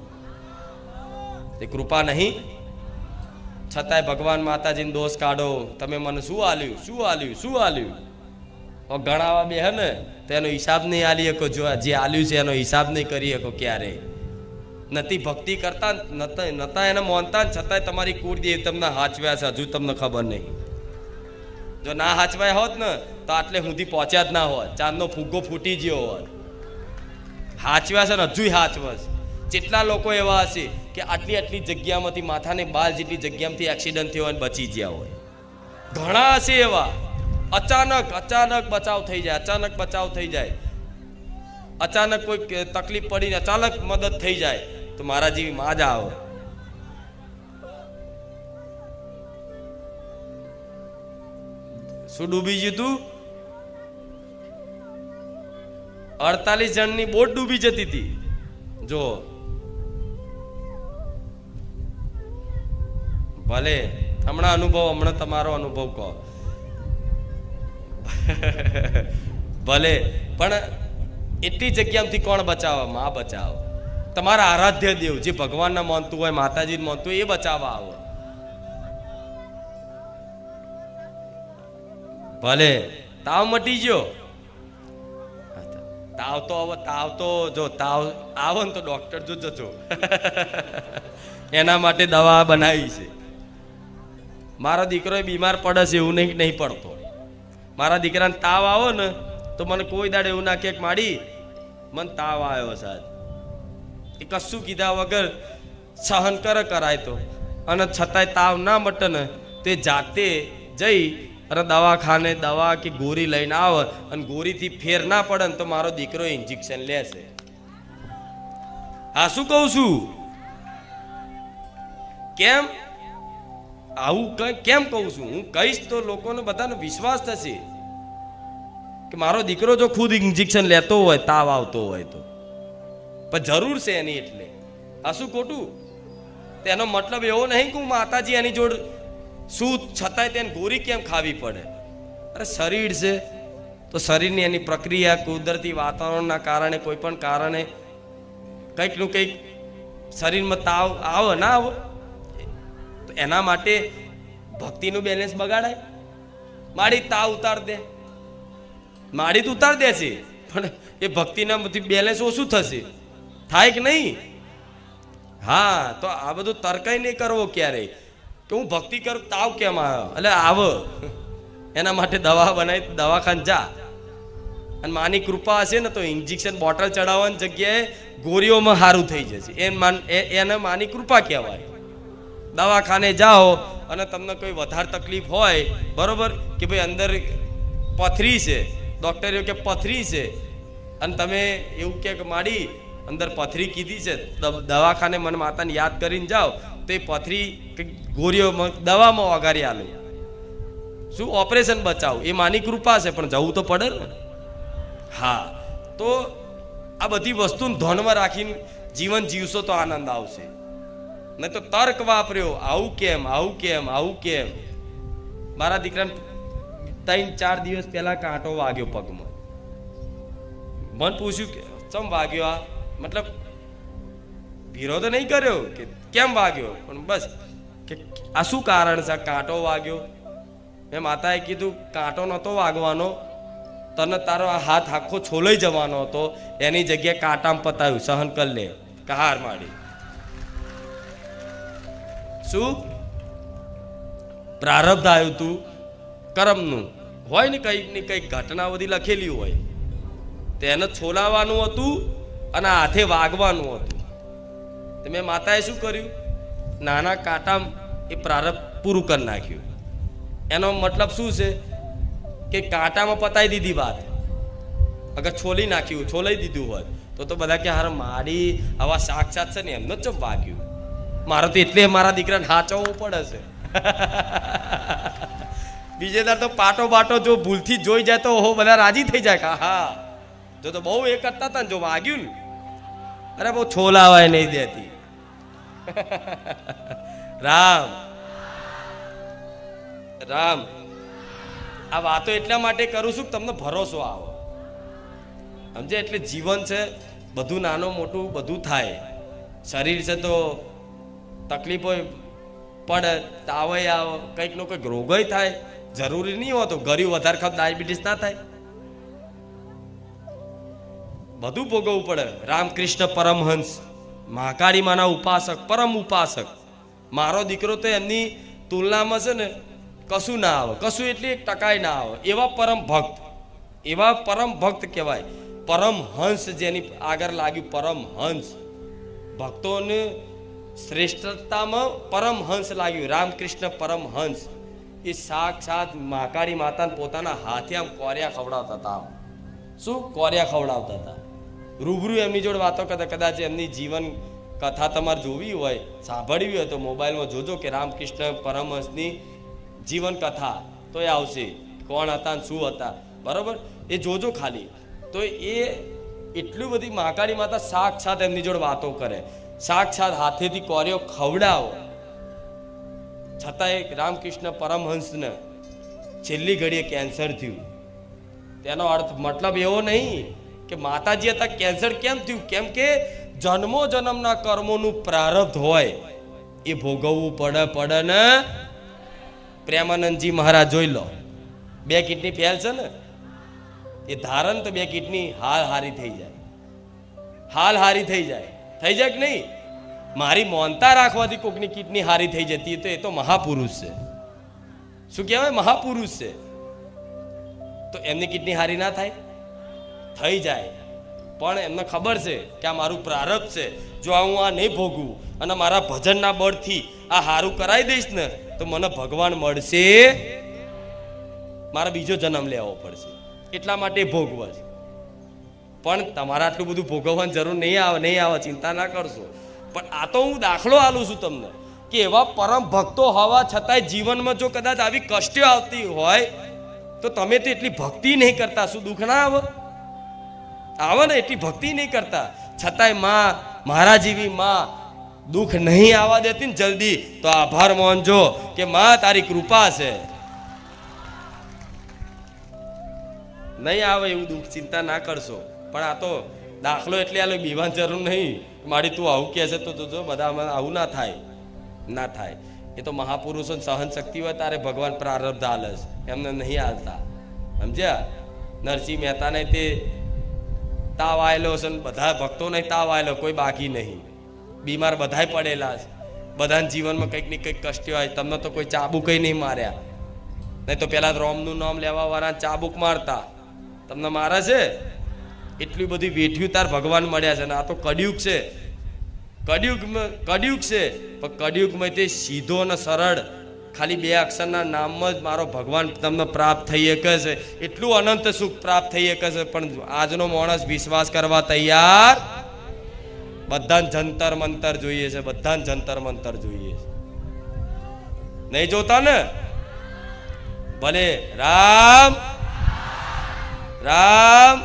તે કૃપા નહીં છતાંય ભગવાન માતાજીને દોષ કાઢો તમે મને શું આલ્યું શું આલ્યું શું આલ્યું ગણાવા બે હે ને તો એનો હિસાબ નહીં આલી શકો જો જે આલ્યું છે એનો હિસાબ નહીં કરી શકો ક્યારે નથી ભક્તિ કરતા નતા એને માનતા છતાંય તમારી કુળદેવ તમને હાચવ્યા છે હજુ તમને ખબર નહીં જો ના હાચવાય હોત ને તો આટલે સુધી પહોંચ્યા જ ના હોત ચાંદનો ફુગ્ગો ફૂટી ગયો હોત હાચવ્યા છે ને હજુ હાચવા છે જેટલા લોકો એવા હશે કે આટલી જગ્યામાંથી માથાને બાલ જેટલી જગ્યામાંથી એક્સિડન્ટ થયો હોય બચી ગયા હોય ઘણા હશે એવા અચાનક બચાવ થઈ જાય અચાનક બચાવ થઈ જાય અચાનક કોઈ તકલીફ પડીને અચાનક મદદ થઈ જાય તો મારા જેવી માં જ આવે શું ડૂબી ગયું તું 48 જણની બોટ ડૂબી જતી હતી જો ભલે હમણાં તમારો અનુભવ કહો ભલે પણ એટલી જગ્યામાંથી કોણ બચાવે માં બચાવે તમારા આરાધ્ય દેવ જે ભગવાનને માનતું હોય માતાજીને માનતું હોય એ બચાવવા આવો ભલે તાવ મટી ગયો તાવ તો જો તાવ આવે ને તો ડોક્ટર જો જજો એના માટે દવા બનાવી છે મારો દીકરો બીમાર પડે છે એવું નહીં પડતો મારા દીકરાને તાવ આવો ને તો મને કોઈ દાડે એવું ના કે માડી મને તાવ આવ્યો સાહેબ એ કશું કીધા વગર સહન કરાય તો અને છતાંય તાવ ના મટે ને તે જાતે જઈ અને દવાખાને દવા કે ગોળી લઈને આવે અને ગોળીથી ફેર ના પડે ને તો મારો દીકરો ઇન્જેક્શન લેશે હા શું કહું છું કેમ આવું કેમ કહું છું હું કહીશ તો લોકોને બધાને વિશ્વાસ થશે કે મારો દીકરો જો ખુદ ઇન્જેક્શન લેતો હોય તાવ આવતો હોય તો પણ જરૂર છે એની એટલે આ શું ખોટું તેનો મતલબ એવો નહીં કે હું માતાજી એની જોડ શું છતાંય તેને ગોળી કેમ ખાવી પડે અરે શરીર છે તો શરીરની એની પ્રક્રિયા કુદરતી વાતાવરણના કારણે કોઈ પણ કારણે કંઈકનું કંઈક શરીરમાં તાવ આવે ના આવે તો એના માટે ભક્તિનું બેલેન્સ બગાડાય માડી તાવ ઉતાર દે માડી તો ઉતાર દેશે પણ એ ભક્તિના બેલેન્સ ઓછું થશે થાય કે નહીં હા તો આ બધું તર્કય નહીં કરવો ક્યારેય કે હું ભક્તિ કરું તાવ કેમ આવ્યો, એટલે આવ એના માટે દવા બનાવી દવાખાને જા, અને માની કૃપા હશે ને તો ઇન્જેક્શન બોટલ ચડાવવાની જગ્યાએ ગોળીઓમાં સારું થઈ જશે. એને માની કૃપા કહેવાય. દવાખાને જાઓ અને તમને કોઈ વધારે તકલીફ હોય, બરોબર, કે ભાઈ અંદર પથરી છે, ડૉક્ટર એવું કે પથરી છે, અને તમે એવું કે માડી અંદર પથરી કીધી છે, દવાખાને મને માતાને યાદ કરીને જાઓ તો એ પથરી ગોળીઓમાં દવામાં વગાડી આલો. શું ઓપરેશન બચાવું, એ માની કૃપા છે, પણ જવું તો પડે ને. હા, તો આ બધી વસ્તુને ધ્યાનમાં રાખીને જીવન જીવશો તો આનંદ આવશે. નહીં તો તર્ક વાપર્યો, આવું કેમ, આવું કેમ, આવું કેમ. મારા દીકરાને 3-4 દિવસ પહેલા કાંટો વાગ્યો પગમાં. મને પૂછ્યું કે ચમ વાગ્યો, આ મતલબ વિરોધ નહીં કર્યો કે કેમ વાગ્યો, પણ બસ કે આ શું કારણ છે, કાંટો વાગ્યો. મેં માતાએ કીધું કાંટો નહોતો વાગવાનો, તને તારો આ હાથ આખો છોલાઈ જવાનો હતો, એની જગ્યાએ કાંટામાં પતાવ્યું, સહન કરી લે, કહાર માડી. શું પ્રારબ્ધ આવ્યું તું કર્મનું હોય ને, કંઈક ને કંઈક ઘટના બધી લખેલી હોય, તેને છોલાવાનું હતું અને હાથે વાગવાનું હતું. તો મેં માતાએ શું કર્યું, નાના કાંટામાં એ પ્રારબ્ધ પૂરું કરી નાખ્યું. એનો મતલબ શું છે કે કાંટામાં પતાવી દીધી વાત. અગર છોલી નાખ્યું, છોલાઈ દીધું હોત તો બધા કે હાર મારી આવા સાક્ષાત છે ને એમને જ વાગ્યું. મારે તો એટલે મારા દીકરાને હાચવવું પડે છે. બીજે દાર તો પાટો બાટો જો ભૂલથી જોઈ જાય તો બધા રાજી થઈ જાય કે હા, જો તો બહુ એ કરતા હતા ને, જો વાગ્યું ને અરે બહુ છોલાવાય નહીં દેતી. રામ રામ. આ વાતો એટલા માટે કરું છું કે તમને ભરોસો આવો, સમજે. એટલે જીવન છે, બધું નાનું મોટું બધું થાય. શરીર છે તો તકલીફો પડે, તાવે આવે, કંઈક નો કંઈક રોગોય થાય. જરૂરી નહીં હોતો ગળ્યું વધારે ખાવ ડાયાબિટીસ ના થાય, બધું ભોગવવું પડે. રામકૃષ્ણ પરમહંસ મહાકાળી માના ઉપાસક, પરમ ઉપાસક. મારો દીકરો તો એમની તુલનામાં છે ને કશું ના આવે, કશું એટલે 1% ના આવે. એવા પરમ ભક્ત, એવા પરમ ભક્ત કહેવાય. પરમહંસ જેની આગળ લાગ્યું, પરમહંસ. ભક્તોને શ્રેષ્ઠતામાં પરમહંસ લાગ્યું, રામકૃષ્ણ પરમહંસ. એ સાક્ષાત મહાકાળી માતાને પોતાના હાથે આમ કોરિયા ખવડાવતા હતા. શું કોરિયા ખવડાવતા હતા? રૂબરૂ એમની જોડે વાતો કરતા. કદાચ એમની જીવન કથા તમારે જોવી હોય, સાંભળવી હોય તો મોબાઈલમાં જોજો કે રામકૃષ્ણ પરમહંસની જીવન કથા, તો એ આવશે કોણ હતા ને શું હતા, બરોબર. એ જોજો ખાલી. તો એ એટલું બધી મહાકાળી માતા સાક્ષાત એમની જોડે વાતો કરે, સાક્ષાત હાથેથી કોરિયો ખવડાવો. છતાં એક રામકૃષ્ણ પરમહંસને છેલ્લી ઘડીએ કેન્સર થયું. તેનો અર્થ મતલબ એવો નહીં કે માતાજી હતા કેન્સર કેમ થયું, કેમ કે જન્મો જન્મના કર્મોનું પ્રારબ્ધ હોય એ ભોગવવું પડે ને. પ્રેમાનંદજી મહારાજ જોઈ લો, 2 કિડની ફેલ છે ને, એ ધારણ તો 2 કિડની હાલ હારી થઈ જાય, હાલ હારી થઈ જાય કે નહીં. મારી મોનતા રાખવાથી કોકની કિડની હારી થઈ જતી તો એ તો મહાપુરુષ છે. શું કહેવાય? મહાપુરુષ છે. તો એમની કિડની હારી ના થાય? થઈ જાય. પણ એમને ખબર છે કે આ મારું પ્રારબ્ધ છે, જો હું આ નહીં ભોગવું અને મારા ભજનના બળથી આ હારું કરાવી દઈશ ને તો મને ભગવાન મળશે, મારે બીજો જન્મ લેવો પડશે. એટલા માટે ભોગવે છે. પણ તમારે આટલું બધું ભોગવવાની જરૂર નહીં આવે, ચિંતા ના કરશો. પણ આ તો હું દાખલો આલું છું તમને કે એવા પરમ ભક્તો હોવા છતાંય જીવનમાં જો કદાચ આવી કષ્ટો આવતી હોય તો તમે તો એટલી ભક્તિ નહીં કરતા, શું દુઃખ ના આવે ને? એટલી ભક્તિ નહીં કરતા, છતાંય માં, મારા જેવી માં દુઃખ નહીં આવવા દેતી ને જલ્દી, તો આભાર માનજો કે માં તારી કૃપા છે. નહીં આવે એવું દુઃખ, ચિંતા ના કરશો. પણ આ તો દાખલો એટલે આ બીવાની જરૂર નહીં. મારી તું આવું કહે છે તો જો બધા આવું ના થાય. એ તો મહાપુરુષો સહન શક્તિ હોય તારે ભગવાન પ્રારબ્ધ હાલે છે, એમને નહીં હાલતા. સમજ્યા? નરસિંહ મહેતાને તે તાવ આવેલો છે, બધા ભક્તોને તાવ આવેલો, કોઈ બાકી નહીં. બીમાર બધાય પડેલા છે, બધાના જીવનમાં કંઈક ને કંઈક કષ્ટ હોય. તમને તો કોઈ ચાબુક નહીં માર્યા, નહીં તો પેલા રોમનું નામ લેવા વાળા ચાબુક મારતા. તમને મારે છે? એટલી બધી વેઠ્યું તાર ભગવાન મળ્યા છે ને આ તો કડિયુગ છે. કડિયુગ છે, પણ કડિયુગમાં તે સીધો અને સરળ ખાલી 2 અક્ષરના નામમાં જ મારો ભગવાન તમને પ્રાપ્ત થઈ શકે છે. એટલું અનંત સુખ પ્રાપ્ત થઈ શકે છે. પણ આજનો માણસ વિશ્વાસ કરવા તૈયાર. બધાને જંતર મંતર જોઈએ છે, બધાને જંતર મંતર જોઈએ છે. નહીં જોતા ને? ભલે રામ રામ